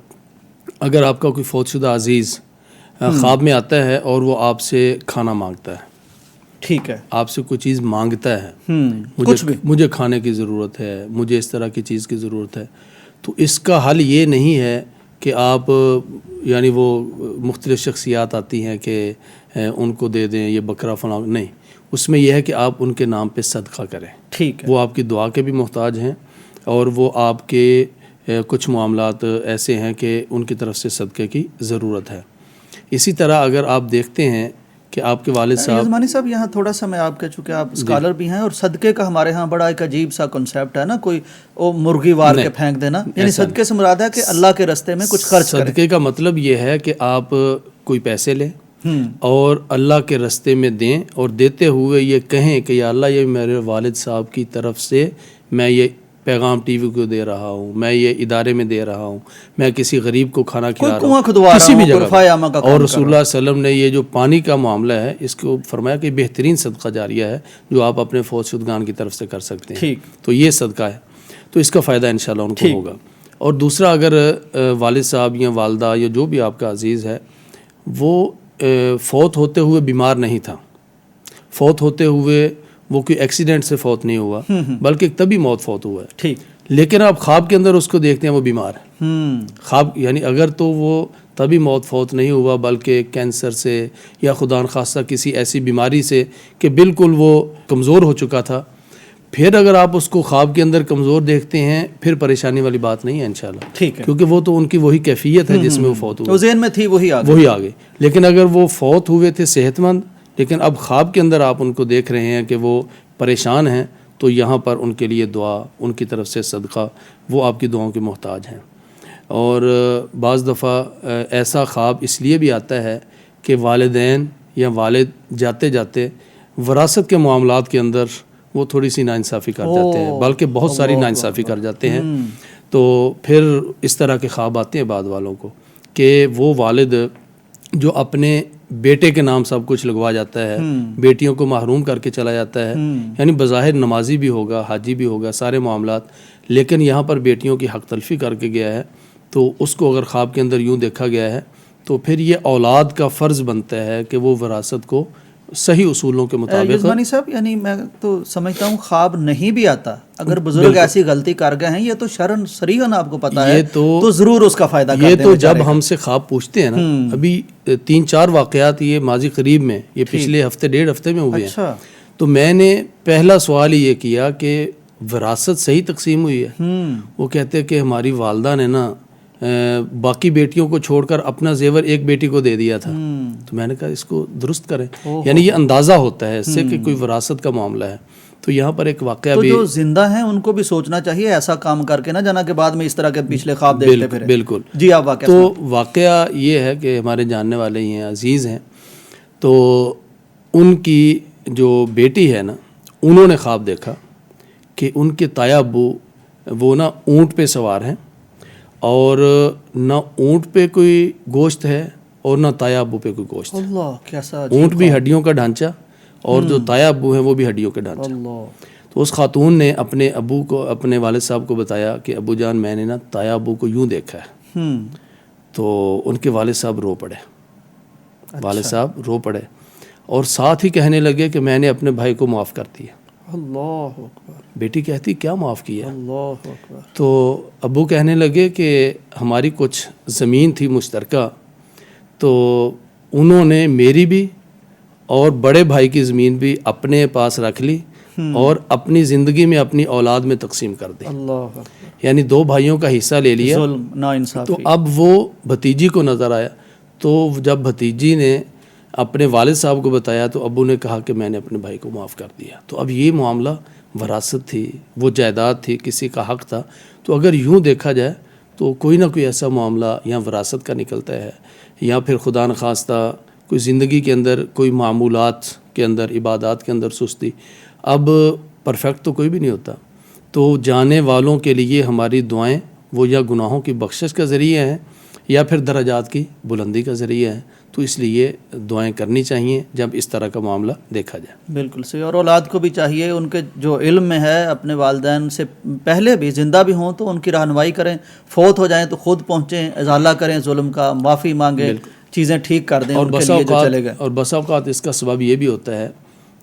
Speaker 1: اگر آپ کا کوئی فوت شدہ عزیز خواب میں آتا ہے اور وہ آپ سے کھانا مانگتا ہے،
Speaker 2: ٹھیک ہے،
Speaker 1: آپ سے کوئی چیز مانگتا ہے، مجھے کھانے کی ضرورت ہے، مجھے اس طرح کی چیز کی ضرورت ہے، تو اس کا حل یہ نہیں ہے کہ آپ یعنی وہ مختلف شخصیات آتی ہیں کہ ان کو دے دیں یہ بکرا فلاں، نہیں، اس میں یہ ہے کہ آپ ان کے نام پہ صدقہ کریں.
Speaker 2: ٹھیک ہے،
Speaker 1: وہ آپ کی دعا کے بھی محتاج ہیں اور وہ آپ کے کچھ معاملات ایسے ہیں کہ ان کی طرف سے صدقے کی ضرورت ہے. اسی طرح اگر آپ دیکھتے ہیں کہ آپ کے والد صاحب،
Speaker 2: یزمانی صاحب یہاں تھوڑا سا میں آپ کے، چونکہ آپ اسکالر بھی ہیں، اور صدقے کا ہمارے ہاں بڑا ایک عجیب سا کنسیپٹ ہے نا، کوئی وہ مرغی وار کے پھینک دینا، یعنی صدقے سے مراد ہے کہ اللہ کے راستے میں کچھ خرچ کریں.
Speaker 1: صدقے کا مطلب یہ ہے کہ آپ کوئی پیسے لیں اور اللہ کے راستے میں دیں، اور دیتے ہوئے یہ کہیں کہ یا اللہ یہ میرے والد صاحب کی طرف سے میں یہ پیغام ٹی وی کو دے رہا ہوں، میں یہ ادارے میں دے رہا ہوں، میں کسی غریب کو کھانا کھلا رہا ہوں، کسی بھی جگہ. اور رسول اللہ صلی اللہ علیہ وسلم نے یہ جو پانی کا معاملہ ہے اس کو فرمایا کہ بہترین صدقہ جاریہ ہے جو آپ اپنے فوت شدگان کی طرف سے کر سکتے ہیں. تو یہ صدقہ ہے، تو اس کا فائدہ انشاءاللہ ان کو ہوگا. اور دوسرا اگر والد صاحب یا والدہ یا جو بھی آپ کا عزیز ہے وہ فوت ہوتے ہوئے بیمار نہیں تھا، فوت ہوتے ہوئے وہ کوئی ایکسیڈنٹ سے فوت نہیں ہوا بلکہ تبھی موت فوت ہوا ہے،
Speaker 2: ٹھیک،
Speaker 1: لیکن آپ خواب کے اندر اس کو دیکھتے ہیں وہ بیمار ہے. خواب یعنی اگر تو وہ تبھی موت فوت نہیں ہوا بلکہ کینسر سے یا خدا نخواستہ کسی ایسی بیماری سے کہ بالکل وہ کمزور ہو چکا تھا، پھر اگر آپ اس کو خواب کے اندر کمزور دیکھتے ہیں پھر پریشانی والی بات نہیں ہے انشاءاللہ،
Speaker 2: ٹھیک ہے،
Speaker 1: کیونکہ وہ تو ان کی وہی کیفیت ہے جس میں وہ فوت ہوئے،
Speaker 2: ذہن میں تھی وہی آ
Speaker 1: گئی. لیکن اگر وہ فوت ہوئے تھے صحت مند لیکن اب خواب کے اندر آپ ان کو دیکھ رہے ہیں کہ وہ پریشان ہیں، تو یہاں پر ان کے لیے دعا، ان کی طرف سے صدقہ، وہ آپ کی دعاؤں کے محتاج ہیں. اور بعض دفعہ ایسا خواب اس لیے بھی آتا ہے کہ والدین یا والد جاتے جاتے وراثت کے معاملات کے اندر وہ تھوڑی سی ناانصافی کر جاتے ہیں، بلکہ بہت ساری ناانصافی کر جاتے ہیں. تو پھر اس طرح کے خواب آتے ہیں بعد والوں کو کہ وہ والد جو اپنے بیٹے کے نام سب کچھ لگوا جاتا ہے، بیٹیوں کو محروم کر کے چلا جاتا ہے، یعنی بظاہر نمازی بھی ہوگا، حاجی بھی ہوگا، سارے معاملات، لیکن یہاں پر بیٹیوں کی حق تلفی کر کے گیا ہے. تو اس کو اگر خواب کے اندر یوں دیکھا گیا ہے تو پھر یہ اولاد کا فرض بنتا ہے کہ وہ وراثت کو صحیح اصولوں کے مطابق.
Speaker 2: یزمانی صاحب یعنی میں تو سمجھتا ہوں خواب نہیں بھی آتا اگر بزرگ ایسی غلطی کر گئے ہیں یہ تو شرعاً صریحاً آپ کو پتا ہے تو ضرور اس کا فائدہ کرتے ہیں.
Speaker 1: یہ تو جب ہم سے خواب پوچھتے ہیں نا, ابھی 3-4 واقعات یہ ماضی قریب میں, یہ پچھلے ہفتے 1.5 ہفتے میں ہوئے ہیں, تو میں نے پہلا سوال یہ کیا کہ وراثت صحیح تقسیم ہوئی ہے؟ وہ کہتے کہ ہماری والدہ نے نا باقی بیٹیوں کو چھوڑ کر اپنا زیور ایک بیٹی کو دے دیا تھا. تو میں نے کہا اس کو درست کریں, یعنی یہ اندازہ ہوتا ہے اس سے کہ کوئی وراثت کا معاملہ ہے. تو یہاں پر ایک واقعہ بھی,
Speaker 2: جو زندہ ہیں ان کو بھی سوچنا چاہیے ایسا کام کر کے نا جنا کے بعد میں اس طرح کے پچھلے خواب دیکھتے پھریں.
Speaker 1: بالکل.
Speaker 2: جی آپ واقعہ.
Speaker 1: تو واقعہ یہ ہے کہ ہمارے جاننے والے ہی ہیں, عزیز ہیں, تو ان کی جو بیٹی ہے نا, انہوں نے خواب دیکھا کہ ان کے تایا ابو وہ نا اونٹ پہ سوار ہیں, اور نہ اونٹ پہ کوئی گوشت ہے اور نہ تایا ابو پہ کوئی گوشت ہے.
Speaker 2: اللہ کیسا
Speaker 1: اونٹ بھی ہڈیوں کا ڈھانچہ اور جو تایا ابو ہیں وہ بھی ہڈیوں کا ڈھانچہ. تو اس خاتون نے اپنے ابو کو, اپنے والد صاحب کو بتایا کہ ابو جان میں نے نا تایا ابو کو یوں دیکھا ہے. تو ان کے والد صاحب رو پڑے, والد صاحب رو پڑے اور ساتھ ہی کہنے لگے کہ میں نے اپنے بھائی کو معاف کر دیا.
Speaker 2: اللہ اکبر.
Speaker 1: بیٹی کہتی کیا معاف کیا؟
Speaker 2: اللہ اکبر.
Speaker 1: تو ابو کہنے لگے کہ ہماری کچھ زمین تھی مشترکہ, تو انہوں نے میری بھی اور بڑے بھائی کی زمین بھی اپنے پاس رکھ لی اور اپنی زندگی میں اپنی اولاد میں تقسیم کر دی.
Speaker 2: اللہ اکبر.
Speaker 1: یعنی 2 بھائیوں کا حصہ لے لیا.
Speaker 2: ظلم, ناانصافی.
Speaker 1: تو اب وہ بھتیجی کو نظر آیا, تو جب بھتیجی نے اپنے والد صاحب کو بتایا تو ابو نے کہا کہ میں نے اپنے بھائی کو معاف کر دیا. تو اب یہ معاملہ وراثت تھی, وہ جائیداد تھی, کسی کا حق تھا. تو اگر یوں دیکھا جائے تو کوئی نہ کوئی ایسا معاملہ یا وراثت کا نکلتا ہے, یا پھر خدا نخواستہ کوئی زندگی کے اندر کوئی معمولات کے اندر, عبادات کے اندر سستی. اب پرفیکٹ تو کوئی بھی نہیں ہوتا, تو جانے والوں کے لیے ہماری دعائیں وہ یا گناہوں کی بخشش کا ذریعہ ہیں یا پھر درجات کی بلندی کا ذریعہ ہے. تو اس لیے دعائیں کرنی چاہیے جب اس طرح کا معاملہ دیکھا جائے.
Speaker 2: بالکل صحیح. اور اولاد کو بھی چاہیے ان کے جو علم میں ہے اپنے والدین سے پہلے بھی زندہ بھی ہوں تو ان کی رہنمائی کریں, فوت ہو جائیں تو خود پہنچیں, ازالہ کریں ظلم کا, معافی مانگیں, چیزیں ٹھیک کر دیں ان کے لیے جو چلے گئے.
Speaker 1: اور بسا اوقات اس کا سبب یہ بھی ہوتا ہے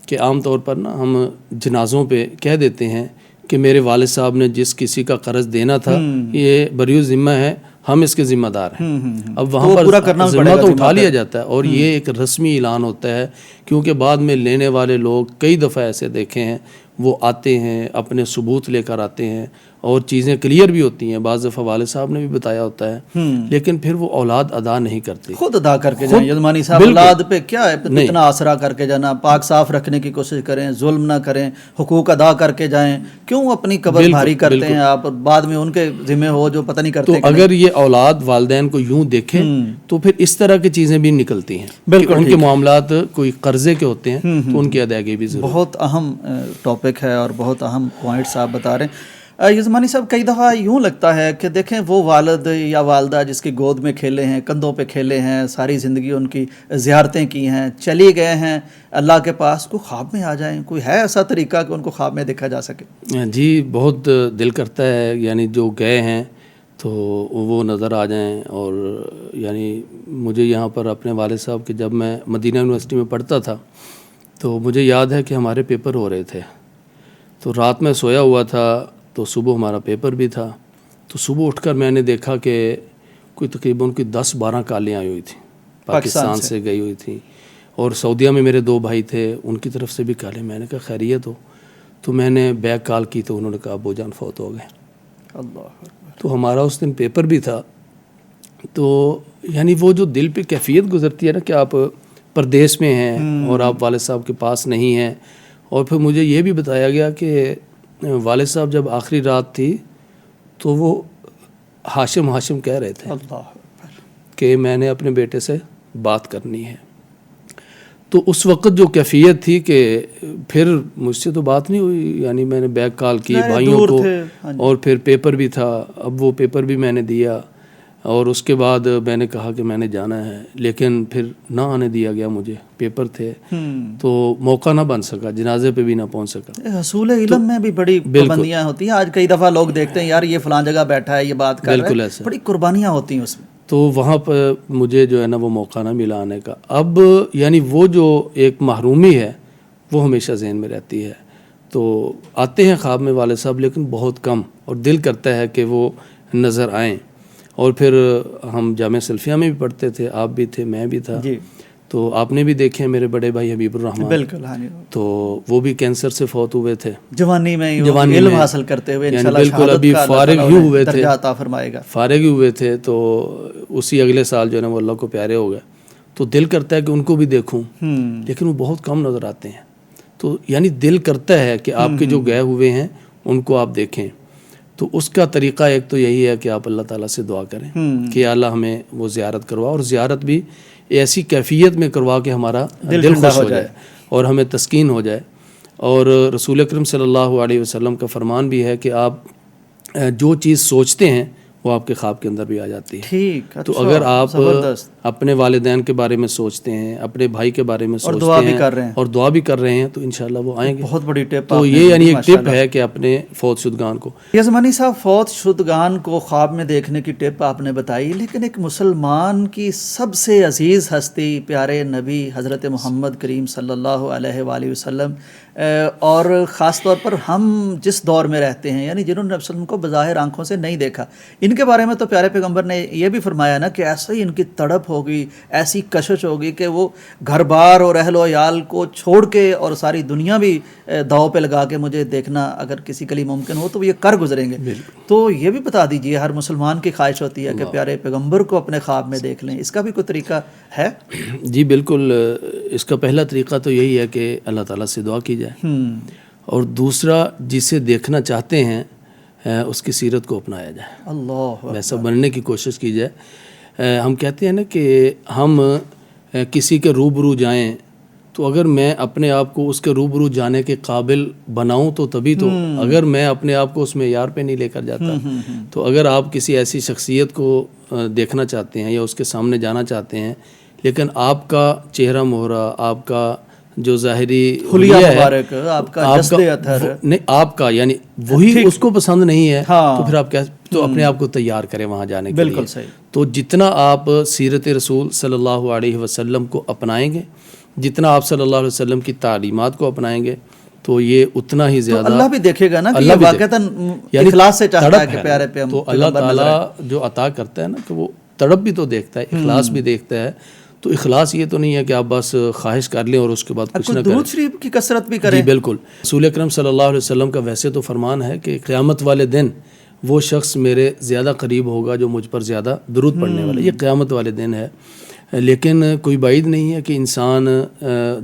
Speaker 1: کہ عام طور پر نا ہم جنازوں پہ کہہ دیتے ہیں کہ میرے والد صاحب نے جس کسی کا قرض دینا تھا یہ بریو ذمہ ہے, ہم اس کے ذمہ دار ہیں. اب وہاں پر ذمہ تو اٹھا لیا جاتا ہے اور یہ ایک رسمی اعلان ہوتا ہے, کیونکہ بعد میں لینے والے لوگ کئی دفعہ ایسے دیکھے ہیں, وہ آتے ہیں اپنے ثبوت لے کر آتے ہیں اور چیزیں کلیئر بھی ہوتی ہیں, بعض دفعہ والد صاحب نے بھی بتایا ہوتا ہے, لیکن پھر وہ اولاد ادا نہیں کرتی.
Speaker 2: خود ادا کر کے جائیں یزمانی صاحب, اولاد پہ کیا ہے اتنا آسرا کر کے جانا, پاک صاف رکھنے کی کوشش کریں, ظلم نہ کریں, حقوق ادا کر کے جائیں. کیوں اپنی قبر بھاری کرتے ہیں آپ, بعد میں ان کے ذمہ ہو جو پتہ نہیں کرتے.
Speaker 1: تو اگر یہ اولاد والدین کو یوں دیکھیں تو پھر اس طرح کی چیزیں بھی نکلتی ہیں. بالکل ان کے معاملات کوئی قرضے کے ہوتے ہیں تو ان کی ادائیگی بھی ضروری.
Speaker 2: بہت اہم ٹاپک ہے اور بہت اہم پوائنٹس آپ بتا رہے ہیں. یزمانی صاحب کئی دفعہ یوں لگتا ہے کہ دیکھیں وہ والد یا والدہ جس کی گود میں کھیلے ہیں, کندھوں پہ کھیلے ہیں, ساری زندگی ان کی زیارتیں کی ہیں, چلی گئے ہیں اللہ کے پاس, کو خواب میں آ جائیں, کوئی ہے ایسا طریقہ کہ ان کو خواب میں دیکھا جا سکے؟
Speaker 1: جی بہت دل کرتا ہے, یعنی جو گئے ہیں تو وہ نظر آ جائیں. اور یعنی مجھے یہاں پر اپنے والد صاحب کے, جب میں مدینہ یونیورسٹی میں پڑھتا تھا تو مجھے یاد ہے کہ ہمارے پیپر ہو رہے تھے, تو رات میں سویا ہوا تھا تو صبح ہمارا پیپر بھی تھا. تو صبح اٹھ کر میں نے دیکھا کہ کوئی تقریباً 10-12 کالیں آئی ہوئی تھیں, پاکستان سے گئی ہوئی تھیں, اور سعودیہ میں میرے 2 بھائی تھے, ان کی طرف سے بھی کالیں. میں نے کہا خیریت ہو؟ تو میں نے بیک کال کی تو انہوں نے کہا ابو جان فوت ہو گئے.
Speaker 2: اللہ.
Speaker 1: تو ہمارا اس دن پیپر بھی تھا. تو یعنی وہ جو دل پہ کیفیت گزرتی ہے نا کہ آپ پردیس میں ہیں اور آپ والد صاحب کے پاس نہیں ہیں. اور پھر مجھے یہ بھی بتایا گیا کہ والد صاحب جب آخری رات تھی تو وہ ہاشم کہہ رہے تھے کہ میں نے اپنے بیٹے سے بات کرنی ہے. تو اس وقت جو کیفیت تھی کہ پھر مجھ سے تو بات نہیں ہوئی, یعنی میں نے بیک کال کی بھائیوں کو, اور پھر پیپر بھی تھا. اب وہ پیپر بھی میں نے دیا اور اس کے بعد میں نے کہا کہ میں نے جانا ہے, لیکن پھر نہ آنے دیا گیا. مجھے پیپر تھے تو موقع نہ بن سکا, جنازے پہ بھی نہ پہنچ سکا.
Speaker 2: حصول علم میں بھی بڑی پابندیاں ہوتی ہیں. آج کئی دفعہ لوگ دیکھتے ہیں یار یہ فلان جگہ بیٹھا ہے, یہ بات کر رہا ہے, بڑی قربانیاں ہوتی ہیں اس میں.
Speaker 1: تو وہاں پر مجھے جو ہے نا وہ موقع نہ ملا آنے کا. اب یعنی وہ جو ایک محرومی ہے وہ ہمیشہ ذہن میں رہتی ہے. تو آتے ہیں خواب میں والد صاحب لیکن بہت کم, اور دل کرتا ہے کہ وہ نظر آئیں. اور پھر ہم جامعہ سلفیہ میں بھی پڑھتے تھے, آپ بھی تھے, میں بھی تھا,
Speaker 2: جی
Speaker 1: تو آپ نے بھی دیکھے میرے بڑے بھائی حبیب الرحمان,
Speaker 2: بالکل, ہاں جی,
Speaker 1: تو وہ بھی کینسر سے فوت ہوئے تھے
Speaker 2: جوانی میں علم حاصل کرتے ہوئے, انشاءاللہ
Speaker 1: بالکل ابھی فارغ ہی ہوئے تھے,
Speaker 2: عطا فرمائے گا,
Speaker 1: فارغ ہی ہوئے تھے. تو اسی اگلے سال جو ہے نا وہ اللہ کو پیارے ہو گئے. تو دل کرتا ہے کہ ان کو بھی دیکھوں, لیکن وہ بہت کم نظر آتے ہیں. تو یعنی دل کرتا ہے کہ آپ کے جو گئے ہوئے ہیں ان کو آپ دیکھیں. تو اس کا طریقہ ایک تو یہی ہے کہ آپ اللہ تعالیٰ سے دعا کریں کہ یا اللہ ہمیں وہ زیارت کروا, اور زیارت بھی ایسی کیفیت میں کروا کہ ہمارا دل خوش ہو جائے اور ہمیں تسکین ہو جائے. اور رسول اکرم صلی اللہ علیہ وسلم کا فرمان بھی ہے کہ آپ جو چیز سوچتے ہیں وہ آپ کے خواب کے اندر بھی آ جاتی ہے.
Speaker 2: ٹھیک,
Speaker 1: تو اگر آپ اپنے والدین کے بارے میں سوچتے ہیں, اپنے بھائی کے بارے میں سوچتے ہیں اور دعا بھی کر رہے ہیں, تو انشاءاللہ وہ آئیں گے.
Speaker 2: بہت بڑی ٹپ.
Speaker 1: تو یہ یعنی ایک ٹپ ہے کہ اپنے فوت شدگان کو,
Speaker 2: یزمانی صاحب, فوت شدگان کو خواب میں دیکھنے کی ٹپ آپ نے بتائی, لیکن ایک مسلمان کی سب سے عزیز ہستی پیارے نبی حضرت محمد کریم صلی اللہ علیہ وآلہ وسلم, اور خاص طور پر ہم جس دور میں رہتے ہیں, یعنی جنہوں نے نبی صلی اللہ علیہ وسلم کو بظاہر آنکھوں سے نہیں دیکھا, ان کے بارے میں تو پیارے پیغمبر نے یہ بھی فرمایا نا کہ ایسا ہی ان کی تڑپ ہوگی, ایسی کشش ہوگی کہ وہ گھر بار اور اہل و عیال کو چھوڑ کے اور ساری دنیا بھی داؤ پہ لگا کے مجھے دیکھنا اگر کسی کے لیے ممکن ہو تو وہ یہ کر گزریں گے. تو یہ بھی بتا دیجئے, ہر مسلمان کی خواہش ہوتی ہے کہ پیارے پیغمبر کو اپنے خواب میں دیکھ لیں, اس کا بھی کوئی طریقہ ہے؟
Speaker 1: جی بالکل, اس کا پہلا طریقہ تو یہی ہے کہ اللہ تعالیٰ سے دعا کی جائے, اور دوسرا جسے دیکھنا چاہتے ہیں اس کی سیرت کو اپنایا جائے,
Speaker 2: اللہ
Speaker 1: ویسا بننے کی کوشش کی جائے. ہم کہتے ہیں نا کہ ہم کسی کے روبرو جائیں, تو اگر میں اپنے آپ کو اس کے روبرو جانے کے قابل بناؤں تو تبھی تو, اگر میں اپنے آپ کو اس میں معیار پہ نہیں لے کر جاتا. تو اگر آپ کسی ایسی شخصیت کو دیکھنا چاہتے ہیں یا اس کے سامنے جانا چاہتے ہیں, لیکن آپ کا چہرہ مہرہ, آپ کا جو ظاہری
Speaker 2: حلیہ مبارک, آپ کا جسد اطہر
Speaker 1: نہیں, آپ کا یعنی وہی اس کو پسند نہیں ہے, تو پھر آپ تو اپنے آپ کو تیار کریں وہاں جانے کے لیے.
Speaker 2: بالکل صحیح.
Speaker 1: تو جتنا آپ سیرت رسول صلی اللہ علیہ وسلم کو اپنائیں گے, جتنا آپ صلی اللہ علیہ وسلم کی تعلیمات کو اپنائیں گے, تو یہ اتنا ہی زیادہ
Speaker 2: اللہ بھی دیکھے گا نا کہ یہ واقعتاً اخلاص سے چاہتا ہے کہ پیارے پہ ہم.
Speaker 1: تو اللہ تعالیٰ جو عطا کرتا ہے نا کہ وہ تڑپ بھی تو دیکھتا ہے, اخلاص بھی دیکھتا ہے. تو اخلاص یہ تو نہیں ہے کہ آپ بس خواہش کر لیں اور اس کے بعد کچھ نہ کریں.
Speaker 2: درود شریف کی کثرت بھی کریں.
Speaker 1: جی بالکل. رسول اکرم صلی اللہ علیہ وسلم کا ویسے تو فرمان ہے کہ قیامت والے دن وہ شخص میرے زیادہ قریب ہوگا جو مجھ پر زیادہ درود پڑھنے والا, یہ قیامت والے دن ہے. لیکن کوئی بعید نہیں ہے کہ انسان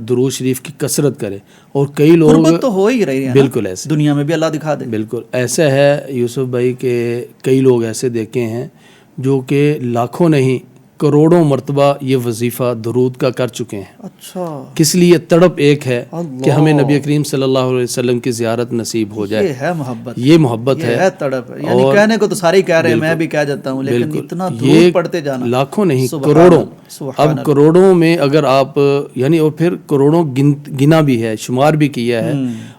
Speaker 1: درود شریف کی کثرت کرے, اور کئی لوگ
Speaker 2: قربت تو ہو ہی رہی ہے
Speaker 1: بالکل ایسے
Speaker 2: دنیا میں بھی اللہ دکھا دے.
Speaker 1: بالکل ایسا ہے یوسف بھائی کہ کئی لوگ ایسے دیکھے ہیں جو کہ لاکھوں نہیں کروڑوں مرتبہ یہ وظیفہ درود کا کر چکے ہیں.
Speaker 2: اچھا,
Speaker 1: کس لیے؟ تڑپ ایک ہے کہ ہمیں نبی کریم صلی اللہ علیہ وسلم کی زیارت نصیب ہو جائے.
Speaker 2: یہ ہے محبت,
Speaker 1: یہ محبت
Speaker 2: ہے تڑپ. یعنی کہنے کو تو سارے کہہ رہے ہیں, میں بھی کہہ جاتا ہوں, لیکن اتنا درود پڑھتے جانا,
Speaker 1: لاکھوں نہیں کروڑوں. اب کروڑوں میں اگر آپ یعنی, اور پھر کروڑوں گنا بھی ہے, شمار بھی کیا ہے,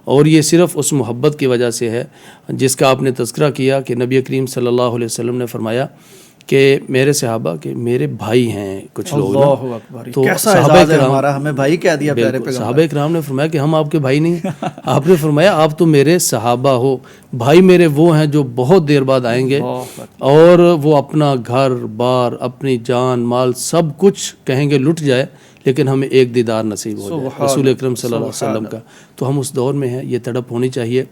Speaker 1: اور یہ صرف اس محبت کی وجہ سے ہے جس کا آپ نے تذکرہ کیا کہ نبی کریم صلی اللہ علیہ وسلم نے فرمایا کہ میرے صحابہ کے میرے بھائی ہیں کچھ لوگ,
Speaker 2: تو صحابہ کرام ہمیں بھائی کہہ دیا پیارے پیغمبر.
Speaker 1: صحابہ کرام نے فرمایا کہ ہم آپ کے بھائی نہیں, آپ نے فرمایا آپ تو میرے صحابہ ہو, بھائی میرے وہ ہیں جو بہت دیر بعد آئیں گے, اور وہ اپنا گھر بار, اپنی جان مال سب کچھ کہیں گے لٹ جائے, لیکن ہمیں ایک دیدار نصیب ہو جائے رسول اکرم صلی اللہ علیہ وسلم کا. تو ہم اس دور میں ہیں, یہ تڑپ ہونی چاہیے.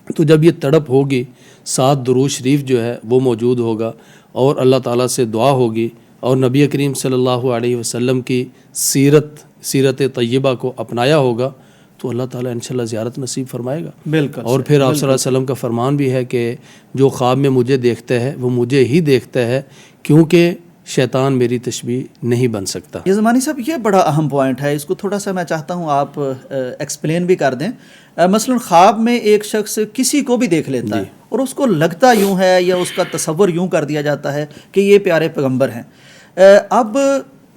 Speaker 1: تو جب یہ تڑپ ہوگی, ساتھ درود شریف جو ہے وہ موجود ہوگا, اور اللہ تعالیٰ سے دعا ہوگی, اور نبی کریم صلی اللہ علیہ وسلم کی سیرت طیبہ کو اپنایا ہوگا, تو اللہ تعالیٰ انشاءاللہ زیارت نصیب فرمائے گا.
Speaker 2: بالکل.
Speaker 1: اور پھر آپ صلی اللہ علیہ وسلم کا فرمان بھی ہے کہ جو خواب میں مجھے دیکھتا ہے وہ مجھے ہی دیکھتا ہے, کیونکہ شیطان میری تشبیہ نہیں بن سکتا.
Speaker 2: یہ زمانی صاحب یہ بڑا اہم پوائنٹ ہے, اس کو تھوڑا سا میں چاہتا ہوں آپ ایکسپلین بھی کر دیں. مثلا خواب میں ایک شخص کسی کو بھی دیکھ لیتا ہے, اور اس کو لگتا یوں ہے یا اس کا تصور یوں کر دیا جاتا ہے کہ یہ پیارے پیغمبر ہیں. اب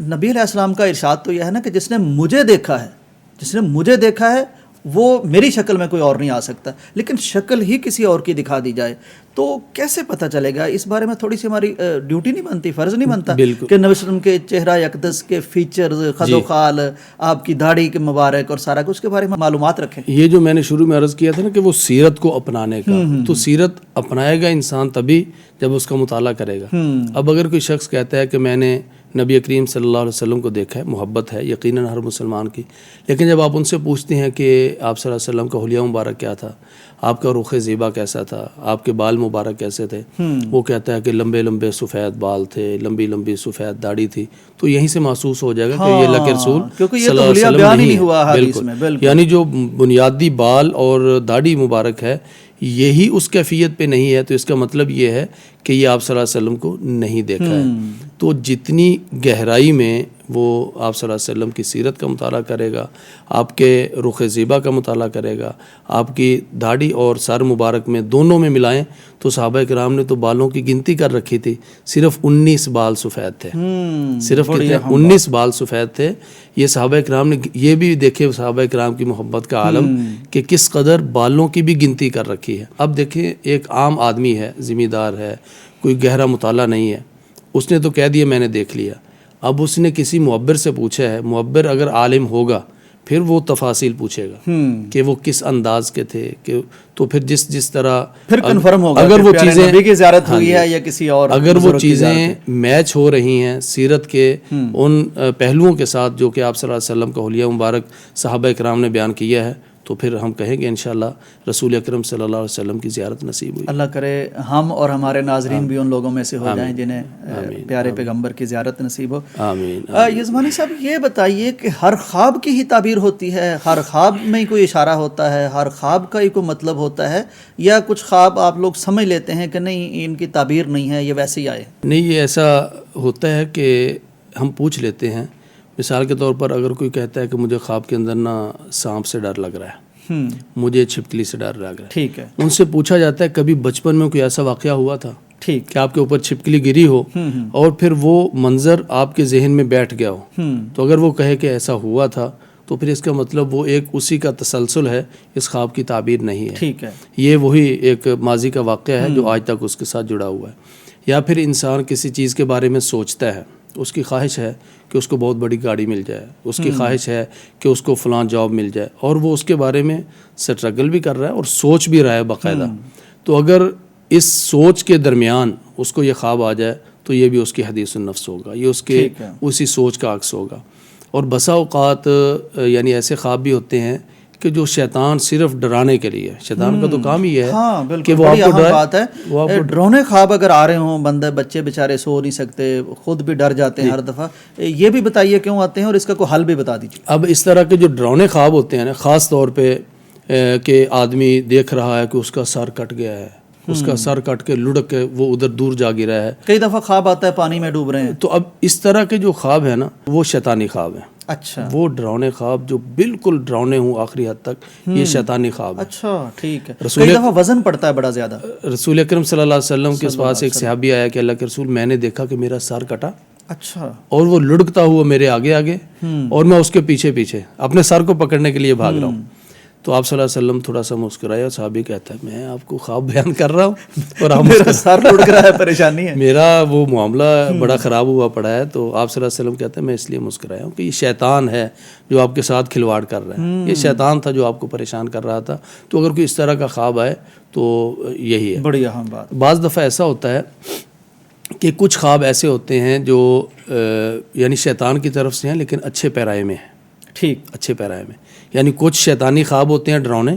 Speaker 2: نبی علیہ السلام کا ارشاد تو یہ ہے نا کہ جس نے مجھے دیکھا ہے وہ میری شکل میں کوئی اور نہیں آ سکتا، لیکن شکل ہی کسی اور کی دکھا دی جائے تو کیسے پتہ چلے گا؟ اس بارے میں تھوڑی سی ہماری ڈیوٹی نہیں بنتی، فرض نہیں بنتا کہ نبی صلی اللہ علیہ وسلم کے چہرہ اقدس کے فیچرز، خد و خال، آپ کی داڑھی کے مبارک اور سارا کچھ کے بارے میں معلومات رکھیں؟
Speaker 1: یہ جو میں نے شروع میں عرض کیا تھا نا کہ وہ سیرت کو اپنانے کا، تو سیرت اپنائے گا انسان تبھی جب اس کا مطالعہ کرے گا۔ اب اگر کوئی شخص کہتا ہے کہ میں نے نبی کریم صلی اللہ علیہ وسلم کو دیکھا ہے، محبت ہے یقیناً ہر مسلمان کی، لیکن جب آپ ان سے پوچھتے ہیں کہ آپ صلی اللہ علیہ وسلم کا حلیہ مبارک کیا تھا، آپ کا رخ زیبا کیسا تھا، آپ کے بال مبارک کیسے تھے، وہ کہتا ہے کہ لمبے لمبے سفید بال تھے، لمبی لمبی سفید داڑھی تھی، تو یہیں سے محسوس ہو جائے گا کہ یہ اللہ کے رسول صلی اللہ علیہ وسلم نہیں ہے۔ بالکل، یعنی جو بنیادی بال اور داڑھی مبارک ہے یہی اس کیفیت پہ نہیں ہے، تو اس کا مطلب یہ ہے کہ یہ آپ صلی اللہ علیہ وسلم کو نہیں دیکھا ہے۔ تو جتنی گہرائی میں وہ آپ صلی اللہ علیہ وسلم کی سیرت کا مطالعہ کرے گا، آپ کے رخ زیبا کا مطالعہ کرے گا، آپ کی داڑھی اور سر مبارک میں دونوں میں ملائیں تو صحابہ کرام نے تو بالوں کی گنتی کر رکھی تھی، صرف 19 بال سفید تھے، صرف کتنے 19 بال سفید تھے۔ یہ صحابہ کرام نے یہ بھی دیکھے صحابہ کرام کی محبت کا عالم کہ کس قدر بالوں کی بھی گنتی کر رکھی ہے۔ اب دیکھیں ایک عام آدمی ہے، ذمہ دار ہے، کوئی گہرا مطالعہ نہیں ہے، اس نے تو کہہ دیا میں نے دیکھ لیا۔ اب اس نے کسی معبر سے پوچھا ہے، معبر اگر عالم ہوگا پھر وہ تفاصیل پوچھے گا کہ وہ کس انداز کے تھے، کہ تو پھر جس طرح
Speaker 2: پھر کنفرم ہوگا
Speaker 1: اگر وہ چیزیں
Speaker 2: نبی کی زیارت ہوئی ہے یا کسی اور،
Speaker 1: اگر وہ چیزیں میچ ہو رہی ہیں سیرت کے ان پہلوؤں کے ساتھ جو کہ آپ صلی اللہ علیہ وسلم کا حلیہ مبارک صحابہ کرام نے بیان کیا ہے، تو پھر ہم کہیں گے انشاءاللہ رسول اکرم صلی اللہ علیہ وسلم کی زیارت نصیب ہوئی۔
Speaker 2: اللہ کرے ہم اور ہمارے ناظرین بھی ان لوگوں میں سے ہو جائیں جنہیں پیارے پیغمبر کی زیارت نصیب ہو۔
Speaker 1: آمین۔
Speaker 2: یزمانی صاحب یہ بتائیے کہ ہر خواب کی ہی تعبیر ہوتی ہے، ہر خواب میں ہی کوئی اشارہ ہوتا ہے، ہر خواب کا ہی کوئی مطلب ہوتا ہے، یا کچھ خواب آپ لوگ سمجھ لیتے ہیں کہ نہیں ان کی تعبیر نہیں ہے، یہ ویسے ہی آئے؟
Speaker 1: نہیں، یہ ایسا ہوتا ہے کہ ہم پوچھ لیتے ہیں۔ مثال کے طور پر اگر کوئی کہتا ہے کہ مجھے خواب کے اندر نا سانپ سے ڈر لگ رہا ہے، مجھے چھپکلی سے ڈر لگ رہا ہے،
Speaker 2: ٹھیک ہے،
Speaker 1: ان سے پوچھا جاتا ہے کبھی بچپن میں کوئی ایسا واقعہ ہوا تھا
Speaker 2: ٹھیک
Speaker 1: کہ آپ کے اوپر چھپکلی گری ہو اور پھر وہ منظر آپ کے ذہن میں بیٹھ گیا ہو؟ تو اگر وہ کہے کہ ایسا ہوا تھا تو پھر اس کا مطلب وہ ایک اسی کا تسلسل ہے، اس خواب کی تعبیر نہیں ہے،
Speaker 2: ٹھیک ہے،
Speaker 1: یہ وہی ایک ماضی کا واقعہ ہے جو آج تک اس کے ساتھ جڑا ہوا ہے۔ یا پھر انسان کسی چیز کے بارے میں سوچتا ہے، اس کی خواہش ہے کہ اس کو بہت بڑی گاڑی مل جائے، اس کی خواہش ہے کہ اس کو فلاں جاب مل جائے، اور وہ اس کے بارے میں سٹرگل بھی کر رہا ہے اور سوچ بھی رہا ہے باقاعدہ، تو اگر اس سوچ کے درمیان اس کو یہ خواب آ جائے تو یہ بھی اس کی حدیث النفس ہوگا، یہ اس کے اسی سوچ کا عکس ہوگا۔ اور بسا اوقات یعنی ایسے خواب بھی ہوتے ہیں کہ جو شیطان صرف ڈرانے کے لیے، شیطان کا تو کام ہی ہے کہ وہ آپ کو ڈرائے۔
Speaker 2: بات ہے ڈرونے خواب اگر آ رہے ہوں، بندے بچے بیچارے سو نہیں سکتے، خود بھی ڈر جاتے ہیں ہر دفعہ، یہ بھی بتائیے کیوں آتے ہیں اور اس کا کوئی حل بھی بتا دیجیے۔
Speaker 1: اب اس طرح کے جو ڈرونے خواب ہوتے ہیں نا، خاص طور پہ کہ آدمی دیکھ رہا ہے کہ اس کا سر کٹ گیا ہے، اس کا سر کٹ کے لڑک کے وہ ادھر دور جا گرا ہے،
Speaker 2: کئی دفعہ خواب آتا ہے پانی میں ڈوب رہے ہیں،
Speaker 1: تو اب اس طرح کے جو خواب ہیں نا وہ شیطانی خواب ہیں۔
Speaker 2: اچھا،
Speaker 1: وہ ڈراؤنے خواب جو بالکل ڈراؤنے ہوں آخری حد تک، یہ شیطانی خواب ہے۔
Speaker 2: اچھا ٹھیک ہے، کئی دفعہ وزن پڑتا ہے بڑا زیادہ۔
Speaker 1: رسول اکرم صلی اللہ علیہ وسلم کے پاس ایک صحابی آیا کہ اللہ کے رسول میں نے دیکھا کہ میرا سر کٹا،
Speaker 2: اچھا،
Speaker 1: اور وہ لڑکتا ہوا میرے آگے آگے اور میں اس کے پیچھے پیچھے اپنے سر کو پکڑنے کے لیے بھاگ رہا ہوں۔ تو آپ صلی اللہ علیہ وسلم تھوڑا سا مسکرایا، صحابی کہتا ہے میں آپ کو خواب بیان کر رہا ہوں اور آپ
Speaker 2: میرا سر لڑک رہا ہے، پریشانی ہے،
Speaker 1: میرا وہ معاملہ بڑا خراب ہوا پڑا ہے۔ تو آپ صلی اللہ علیہ وسلم کہتے ہیں میں اس لیے مسکرایا ہوں کہ یہ شیطان ہے جو آپ کے ساتھ کھلواڑ کر رہا ہے، یہ شیطان تھا جو آپ کو پریشان کر رہا تھا۔ تو اگر کوئی اس طرح کا خواب آئے تو یہی ہے۔
Speaker 2: بڑی اہم بات۔
Speaker 1: بعض دفعہ ایسا ہوتا ہے کہ کچھ خواب ایسے ہوتے ہیں جو یعنی شیطان کی طرف سے ہیں لیکن اچھے پیرائے میں ہیں،
Speaker 2: ٹھیک،
Speaker 1: اچھے پیرائے میں، یعنی کچھ شیطانی خواب ہوتے ہیں ڈراؤنے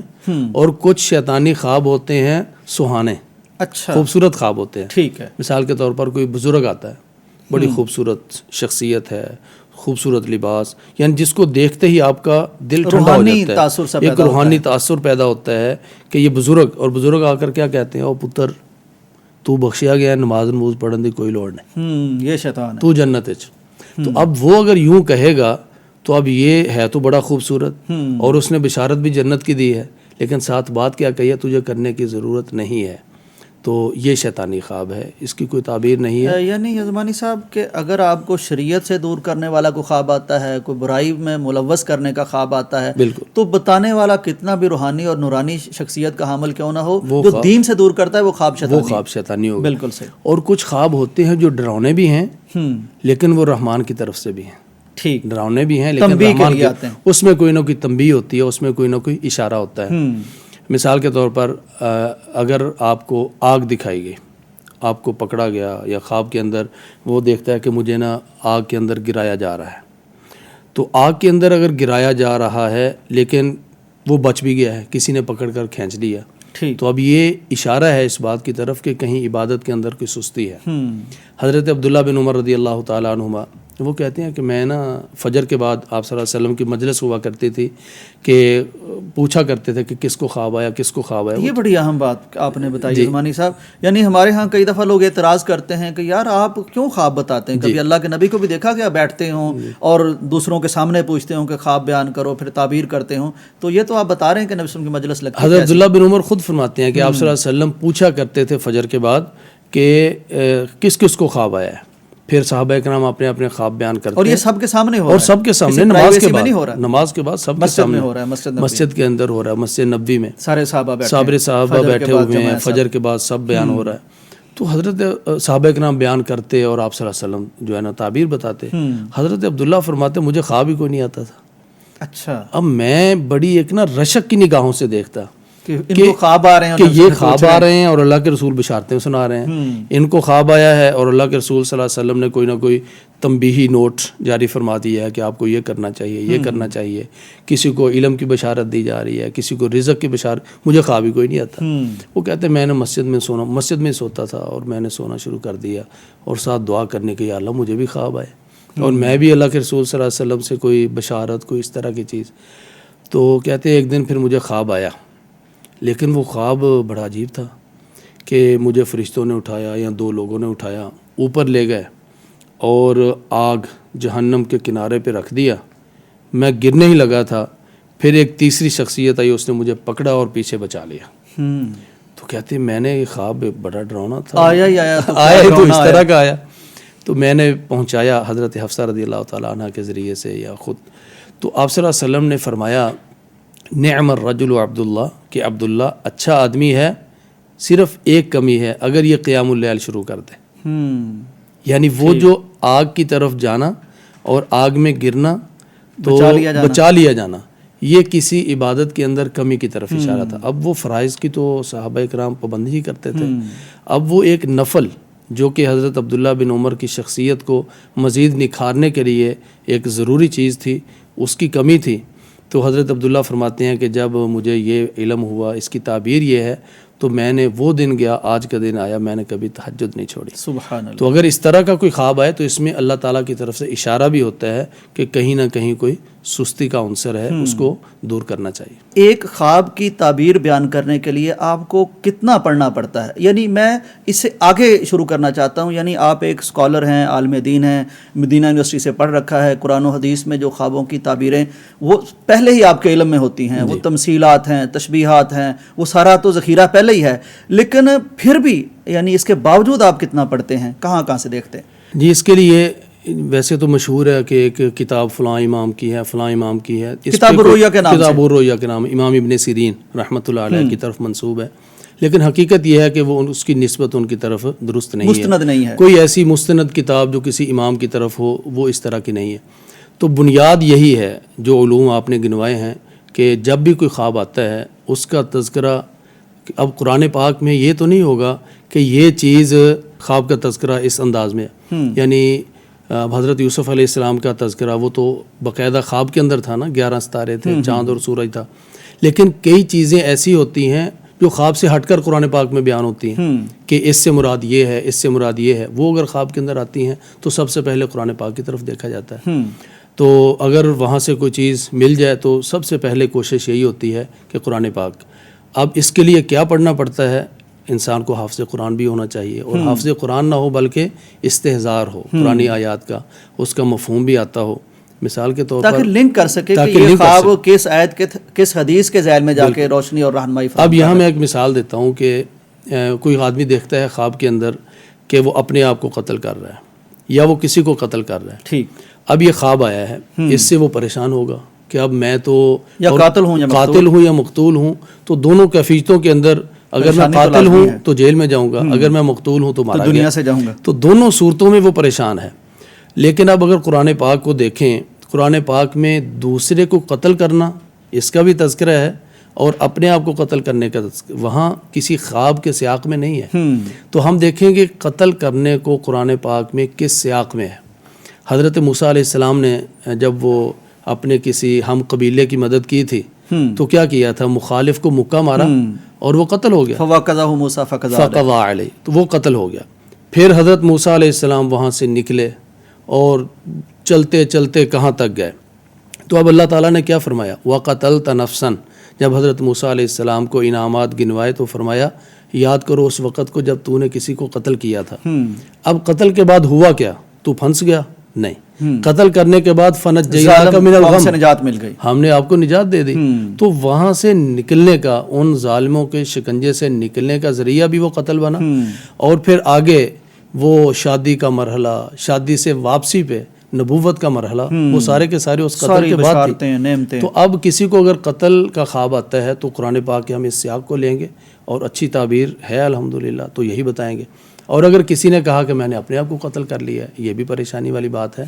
Speaker 1: اور کچھ شیطانی خواب ہوتے ہیں سہانے،
Speaker 2: اچھا،
Speaker 1: خوبصورت خواب ہوتے ہیں۔
Speaker 2: ٹھیک ہے،
Speaker 1: مثال کے طور پر کوئی بزرگ آتا ہے، بڑی خوبصورت شخصیت ہے، خوبصورت لباس، یعنی جس کو دیکھتے ہی آپ کا دل ٹھنڈا ہو جاتا ہے، ایک روحانی تاثر پیدا ہوتا ہے کہ یہ بزرگ، اور بزرگ آ کر کیا کہتے ہیں، او پتر تو بخشیا گیا، نماز نماز پڑھن دی کوئی لوڑ نہیں،
Speaker 2: یہ شیطان ہے،
Speaker 1: تو جنت ہے۔ تو اب وہ اگر یوں کہے گا تو اب یہ ہے تو بڑا خوبصورت اور اس نے بشارت بھی جنت کی دی ہے، لیکن ساتھ بات کیا کہی ہے، تجھے کرنے کی ضرورت نہیں ہے۔ تو یہ شیطانی خواب ہے، اس کی کوئی تعبیر نہیں ہے۔
Speaker 2: یعنی یزمانی صاحب کہ اگر آپ کو شریعت سے دور کرنے والا کوئی خواب آتا ہے، کوئی برائی میں ملوث کرنے کا خواب آتا ہے،
Speaker 1: بالکل،
Speaker 2: تو بتانے والا کتنا بھی روحانی اور نورانی شخصیت کا حامل کیوں نہ ہو، جو دین سے دور کرتا ہے وہ خواب
Speaker 1: شیطانی ہوگا۔
Speaker 2: بالکل صحیح۔
Speaker 1: اور کچھ خواب ہوتے ہیں جو ڈراؤنے بھی ہیں لیکن وہ رحمان کی طرف سے بھی ہیں،
Speaker 2: ٹھیک،
Speaker 1: ڈراؤنے بھی ہیں لیکن رحمان کی، اس میں کوئی نہ کوئی تنبیہ ہوتی ہے، اس میں کوئی نہ کوئی اشارہ ہوتا ہے۔ مثال کے طور پر اگر آپ کو آگ دکھائی گئی، آپ کو پکڑا گیا یا خواب کے اندر وہ دیکھتا ہے کہ مجھے نا آگ کے اندر گرایا جا رہا ہے، تو آگ کے اندر اگر گرایا جا رہا ہے لیکن وہ بچ بھی گیا ہے، کسی نے پکڑ کر کھینچ لیا، تو اب یہ اشارہ ہے اس بات کی طرف کہ کہیں عبادت کے اندر کوئی سستی ہے۔ حضرت عبداللہ بن عمر رضی اللہ تعالیٰ عنہما وہ کہتے ہیں کہ میں نا فجر کے بعد آپ صلی اللہ علیہ وسلم کی مجلس ہوا کرتی تھی کہ پوچھا کرتے تھے کہ کس کو خواب آیا، کس کو خواب آیا۔
Speaker 2: یہ بڑی اہم بات آپ نے بتائی عثمانی صاحب، یعنی ہمارے ہاں کئی دفعہ لوگ اعتراض کرتے ہیں کہ یار آپ کیوں خواب بتاتے ہیں؟ کبھی اللہ کے نبی کو بھی دیکھا گیا بیٹھتے ہوں اور دوسروں کے سامنے پوچھتے ہوں کہ خواب بیان کرو، پھر تعبیر کرتے ہوں، تو یہ تو آپ بتا رہے ہیں کہ نبی صلی اللہ علیہ وسلم کی مجلس لگتی ہے۔
Speaker 1: حضرت عبداللہ بن عمر خود فرماتے ہیں کہ آپ صلی اللہ علیہ وسلم پوچھا کرتے تھے فجر کے بعد کہ کس کس کو خواب آیا ہے، پھر صحابہ کرام اپنے اپنے خواب بیان کرتے ہیں،
Speaker 2: اور یہ سب کے سامنے ہو رہا ہے،
Speaker 1: اور سب کے سامنے، نماز کے بعد سب کے سامنے
Speaker 2: ہو رہا ہے،
Speaker 1: مسجد کے اندر ہو رہا ہے، مسجد نبوی میں
Speaker 2: سارے صحابہ
Speaker 1: بیٹھے ہوئے ہیں، فجر کے بعد سب بیان ہو رہا ہے۔ تو حضرت صحابہ کرام بیان کرتے اور آپ صلی اللہ علیہ وسلم جو ہے نا تعبیر بتاتے۔ حضرت عبداللہ فرماتے مجھے خواب ہی کوئی نہیں آتا تھا۔
Speaker 2: اچھا،
Speaker 1: اب میں بڑی ایک نا رشک کی نگاہوں سے دیکھتا
Speaker 2: کہ ان کو خواب آ رہے ہیں،
Speaker 1: کہ یہ خواب آ رہے ہیں اور اللہ کے رسول بشارتیں سنا رہے ہیں، ان کو خواب آیا ہے اور اللہ کے رسول صلی اللہ علیہ وسلم نے کوئی نہ کوئی تنبیہی نوٹ جاری فرما دیا ہے کہ آپ کو یہ کرنا چاہیے، یہ کرنا چاہیے، کسی کو علم کی بشارت دی جا رہی ہے، کسی کو رزق کی بشارت، مجھے خواب ہی کوئی نہیں آتا۔ وہ کہتے ہیں میں نے مسجد میں سوتا تھا اور میں نے سونا شروع کر دیا اور ساتھ دعا کرنے کے یا اللہ مجھے بھی خواب آئے اور میں بھی اللہ کے رسول صلی اللہ علیہ وسلم سے کوئی بشارت، کوئی اس طرح کی چیز۔ تو کہتے ہیں ایک دن پھر مجھے خواب آیا، لیکن وہ خواب بڑا عجیب تھا کہ مجھے فرشتوں نے اٹھایا یا دو لوگوں نے اٹھایا، اوپر لے گئے اور آگ جہنم کے کنارے پہ رکھ دیا، میں گرنے ہی لگا تھا، پھر ایک تیسری شخصیت آئی، اس نے مجھے پکڑا اور پیچھے بچا لیا۔ تو کہتے میں نے یہ خواب بڑا ڈراؤنا تھا، آیا تو اس طرح کا آیا، تو میں نے پہنچایا حضرت حفصہ رضی اللہ تعالیٰ عنہ کے ذریعے سے یا خود۔ تو آپ صلی اللہ علیہ وسلم نے فرمایا نعم الرجل عبداللہ، کہ عبداللہ اچھا آدمی ہے، صرف ایک کمی ہے، اگر یہ قیام اللیل شروع کر دے، یعنی وہ جو آگ کی طرف جانا اور آگ میں گرنا تو بچا لیا جانا، یہ کسی عبادت کے اندر کمی کی طرف اشارہ تھا۔ اب وہ فرائض کی تو صحابہ کرام پابندی کرتے تھے، اب وہ ایک نفل جو کہ حضرت عبداللہ بن عمر کی شخصیت کو مزید نکھارنے کے لیے ایک ضروری چیز تھی، اس کی کمی تھی۔ تو حضرت عبداللہ فرماتے ہیں کہ جب مجھے یہ علم ہوا، اس کی تعبیر یہ ہے، تو میں نے وہ دن گیا، آج کا دن آیا، میں نے کبھی تہجد نہیں چھوڑی۔
Speaker 2: سبحان اللہ۔
Speaker 1: تو اگر اس طرح کا کوئی خواب آئے تو اس میں اللہ تعالیٰ کی طرف سے اشارہ بھی ہوتا ہے کہ کہیں نہ کہیں کوئی سستی کا عنصر ہے، اس کو دور کرنا چاہیے۔
Speaker 2: ایک خواب کی تعبیر بیان کرنے کے لیے آپ کو کتنا پڑھنا پڑتا ہے؟ یعنی میں اس سے آگے شروع کرنا چاہتا ہوں، یعنی آپ ایک اسکالر ہیں، عالم دین ہیں، مدینہ یونیورسٹی سے پڑھ رکھا ہے، قرآن و حدیث میں جو خوابوں کی تعبیریں وہ پہلے ہی آپ کے علم میں ہوتی ہیں، وہ تمثیلات ہیں، تشبیہات ہیں، وہ سارا تو ذخیرہ پہلے ہی ہے، لیکن پھر بھی یعنی اس کے باوجود آپ کتنا پڑھتے ہیں، کہاں سے دیکھتے ہیں؟
Speaker 1: جی، اس کے لیے ویسے تو مشہور ہے کہ ایک کتاب فلاں امام کی ہے، فلاں امام کی ہے،
Speaker 2: کتاب الرؤیا کے نام،
Speaker 1: کتاب الرؤیا کے نام امام ابن سیرین رحمۃ اللہ علیہ کی طرف منسوب ہے، لیکن حقیقت یہ ہے کہ وہ اس کی نسبت ان کی طرف درست نہیں ہے،
Speaker 2: مستند نہیں ہے،
Speaker 1: کوئی ایسی مستند کتاب جو کسی امام کی طرف ہو وہ اس طرح کی نہیں ہے۔ تو بنیاد یہی ہے جو علوم آپ نے گنوائے ہیں کہ جب بھی کوئی خواب آتا ہے اس کا تذکرہ، اب قرآن پاک میں یہ تو نہیں ہوگا کہ یہ چیز خواب کا تذکرہ اس انداز میں، یعنی حضرت یوسف علیہ السلام کا تذکرہ وہ تو باقاعدہ خواب کے اندر تھا نا، 11 ستارے تھے، چاند اور سورج تھا، لیکن کئی چیزیں ایسی ہوتی ہیں جو خواب سے ہٹ کر قرآن پاک میں بیان ہوتی ہیں کہ اس سے مراد یہ ہے، اس سے مراد یہ ہے، وہ اگر خواب کے اندر آتی ہیں تو سب سے پہلے قرآن پاک کی طرف دیکھا جاتا ہے۔ تو اگر وہاں سے کوئی چیز مل جائے تو سب سے پہلے کوشش یہی ہوتی ہے کہ قرآن پاک۔ اب اس کے لیے کیا پڑھنا پڑتا ہے؟ انسان کو حافظ قرآن بھی ہونا چاہیے، اور حافظ قرآن نہ ہو بلکہ استحضار ہو قرآنی آیات کا، اس کا مفہوم بھی آتا ہو، مثال کے طور پر
Speaker 2: تاکہ لنک کر سکے کہ یہ خواب کس آیت کس حدیث کے ذیل میں جا کے روشنی اور رہنمائی فرماتا ہے۔
Speaker 1: اب یہاں میں ایک مثال دیتا ہوں کہ کوئی آدمی دیکھتا ہے خواب کے اندر کہ وہ اپنے آپ کو قتل کر رہا ہے یا وہ کسی کو قتل کر رہا ہے,
Speaker 2: ٹھیک,
Speaker 1: اب یہ خواب آیا ہے, اس سے وہ پریشان ہوگا کہ اب میں تو
Speaker 2: یا قاتل ہوں
Speaker 1: یا مقتول ہوں, تو دونوں کیفیتوں کے اندر اگر میں قاتل ہوں تو جیل میں جاؤں گا, اگر میں مقتول ہوں تو مارا
Speaker 2: دنیا سے جاؤں گا,
Speaker 1: تو دونوں صورتوں میں وہ پریشان ہے. لیکن اب اگر قرآن پاک کو دیکھیں, قرآن پاک میں دوسرے کو قتل کرنا اس کا بھی تذکرہ ہے اور اپنے آپ کو قتل کرنے کا تذکرہ, وہاں کسی خواب کے سیاق میں نہیں ہے. تو ہم دیکھیں گے قتل کرنے کو قرآن پاک میں کس سیاق میں ہے. حضرت موسیٰ علیہ السلام نے جب وہ اپنے کسی ہم قبیلے کی مدد کی تھی تو کیا کیا تھا, مخالف کو مکہ مارا اور وہ قتل ہو گیا,
Speaker 2: فَوَقَذَهُ مُوسَىٰ
Speaker 1: فَقَضَىٰ عَلَيْهِ, تو وہ قتل ہو گیا. پھر حضرت موسیٰ علیہ السلام وہاں سے نکلے اور چلتے چلتے کہاں تک گئے, تو اب اللہ تعالیٰ نے کیا فرمایا, وَقَتَلْتَ نَفْسًا, جب حضرت موسیٰ علیہ السلام کو انعامات گنوائے تو فرمایا یاد کرو اس وقت کو جب تو نے کسی کو قتل کیا تھا. اب قتل کے بعد ہوا کیا, تو پھنس گیا؟ نہیں, قتل کرنے کے بعد فَنَجَّيْنَاكَ مِنَ الْغَمِّ,
Speaker 2: سے نجات مل گئی,
Speaker 1: ہم نے آپ کو نجات دے دی. تو وہاں سے نکلنے کا, ان ظالموں کے شکنجے سے نکلنے کا ذریعہ بھی وہ قتل بنا. اور پھر آگے وہ شادی کا مرحلہ, شادی سے واپسی پہ نبوت کا مرحلہ, وہ سارے کے سارے اس قتل کے بعد تھی. تو اب کسی کو اگر قتل کا خواب آتا ہے تو قرآن پاک کے ہم اس سیاق کو لیں گے اور اچھی تعبیر ہے الحمدللہ تو یہی بتائیں گے. اور اگر کسی نے کہا کہ میں نے اپنے آپ کو قتل کر لیا ہے, یہ بھی پریشانی والی بات ہے.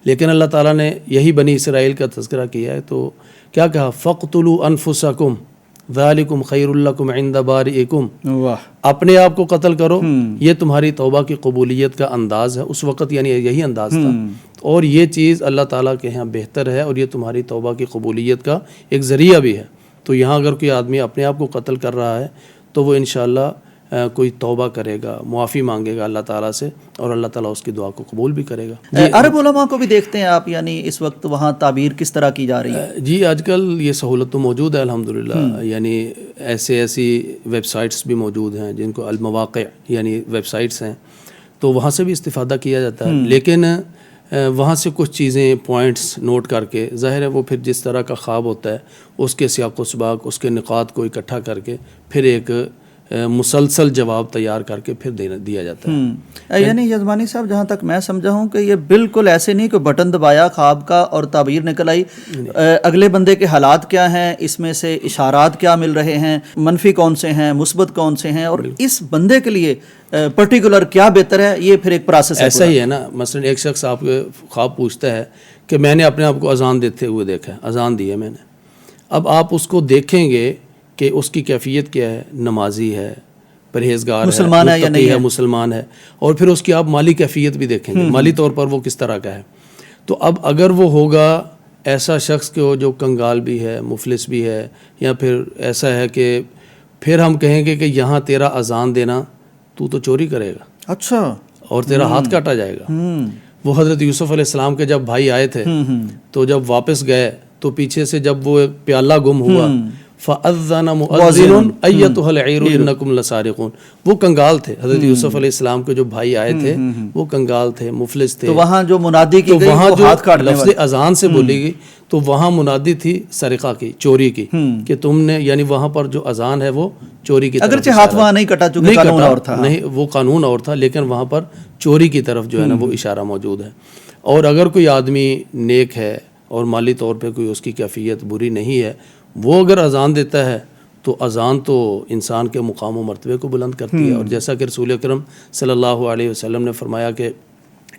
Speaker 1: لیکن اللہ تعالیٰ نے یہی بنی اسرائیل کا تذکرہ کیا ہے, تو کیا کہا, فَاقْتُلُوا أَنفُسَكُمْ ذَلِكُمْ خَيْرٌ لَكُمْ عِنْدَ بَارِئِكُمْ, اپنے آپ کو قتل کرو, یہ تمہاری توبہ کی قبولیت کا انداز ہے. اس وقت یعنی یہی انداز تھا, اور یہ چیز اللہ تعالیٰ کے یہاں بہتر ہے اور یہ تمہاری توبہ کی قبولیت کا ایک ذریعہ بھی ہے. تو یہاں اگر کوئی آدمی اپنے آپ کو قتل کر رہا ہے تو وہ انشاءاللہ کوئی توبہ کرے گا, معافی مانگے گا اللہ تعالیٰ سے, اور اللہ تعالیٰ اس کی دعا کو قبول بھی کرے گا.
Speaker 2: عرب علماء کو بھی دیکھتے ہیں آپ, یعنی اس وقت وہاں تعبیر کس طرح کی جا رہی ہے؟
Speaker 1: جی آج کل یہ سہولت تو موجود ہے الحمدللہ, یعنی ایسی ویب سائٹس بھی موجود ہیں جن کو المواقع یعنی ویب سائٹس ہیں, تو وہاں سے بھی استفادہ کیا جاتا ہے. لیکن وہاں سے کچھ چیزیں پوائنٹس نوٹ کر کے, ظاہر ہے وہ پھر جس طرح کا خواب ہوتا ہے اس کے سیاق و سباق, اس کے نقاط کو اکٹھا کر کے پھر ایک مسلسل جواب تیار کر کے پھر دیا جاتا ہے.
Speaker 2: یعنی یزمانی صاحب جہاں تک میں سمجھا ہوں کہ یہ بالکل ایسے نہیں کہ بٹن دبایا خواب کا اور تعبیر نکل آئی, اگلے بندے کے حالات کیا ہیں, اس میں سے اشارات کیا مل رہے ہیں, منفی کون سے ہیں, مثبت کون سے ہیں, اور اس بندے کے لیے پرٹیکولر کیا بہتر ہے, یہ پھر ایک پروسیس ہے.
Speaker 1: ایسا ہی ہے نا, مثلا ایک شخص آپ کے خواب پوچھتا ہے کہ میں نے اپنے آپ کو اذان دیتے ہوئے دیکھا ہے, اذان دی ہے میں نے. اب آپ اس کو دیکھیں گے کہ اس کی کیفیت کیا ہے, نمازی ہے, پرہیزگار
Speaker 2: مسلمان ہے یا نہیں ہے,
Speaker 1: مسلمان ہے, اور پھر اس کی آپ مالی کیفیت بھی دیکھیں گے, مالی طور پر وہ کس طرح کا ہے. تو اب اگر وہ ہوگا ایسا شخص جو کنگال بھی ہے, مفلس بھی ہے, یا پھر ایسا ہے کہ پھر ہم کہیں گے کہ یہاں تیرا اذان دینا تو چوری کرے گا,
Speaker 2: اچھا, اور
Speaker 1: تیرا ہاتھ کاٹا جائے گا. وہ حضرت یوسف علیہ السلام کے جب بھائی آئے تھے تو جب واپس گئے تو پیچھے سے جب وہ پیالہ گم ہوا, فَأَذَّنَ مُؤَذِّنٌ أَيَّتُهَا الْعِيرُ إِنَّكُمْ لَسَارِقُونَ, وہ کنگال تھے. حضرت یوسف علیہ السلام کے جو بھائی آئے تھے وہ کنگال تھے, مفلس تھے.
Speaker 2: تو وہاں جو منادی کی گئی
Speaker 1: وہاں
Speaker 2: وہ ہاتھ کاٹنے
Speaker 1: لفظ اذان سے بولی گئی, تو وہاں منادی تھی سرقہ کی, چوری کی, کہ تم نے, یعنی وہاں پر جو اذان ہے وہ چوری کی طرف,
Speaker 2: اگرچہ ہاتھ وہاں نہیں کٹا چونکہ قانون اور تھا,
Speaker 1: نہیں وہ قانون اور تھا, لیکن وہاں پر چوری کی طرف جو ہے نا وہ اشارہ موجود ہے. اور اگر کوئی آدمی نیک ہے اور مالی طور پہ کوئی اس کی کیفیت بری نہیں ہے, وہ اگر اذان دیتا ہے تو اذان تو انسان کے مقام و مرتبے کو بلند کرتی ہے. اور جیسا کہ رسول اکرم صلی اللہ علیہ وسلم نے فرمایا کہ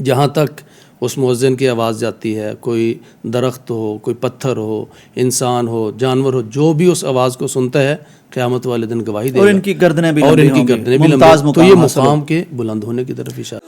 Speaker 1: جہاں تک اس مؤذن کی آواز جاتی ہے, کوئی درخت ہو, کوئی پتھر ہو, انسان ہو, جانور ہو, جو بھی اس آواز کو سنتا ہے قیامت والے دن گواہی دے گا,
Speaker 2: اور ان کی گردنیں بھی
Speaker 1: لمبی, تو یہ مقام کے بلند ہونے کی طرف اشارہ.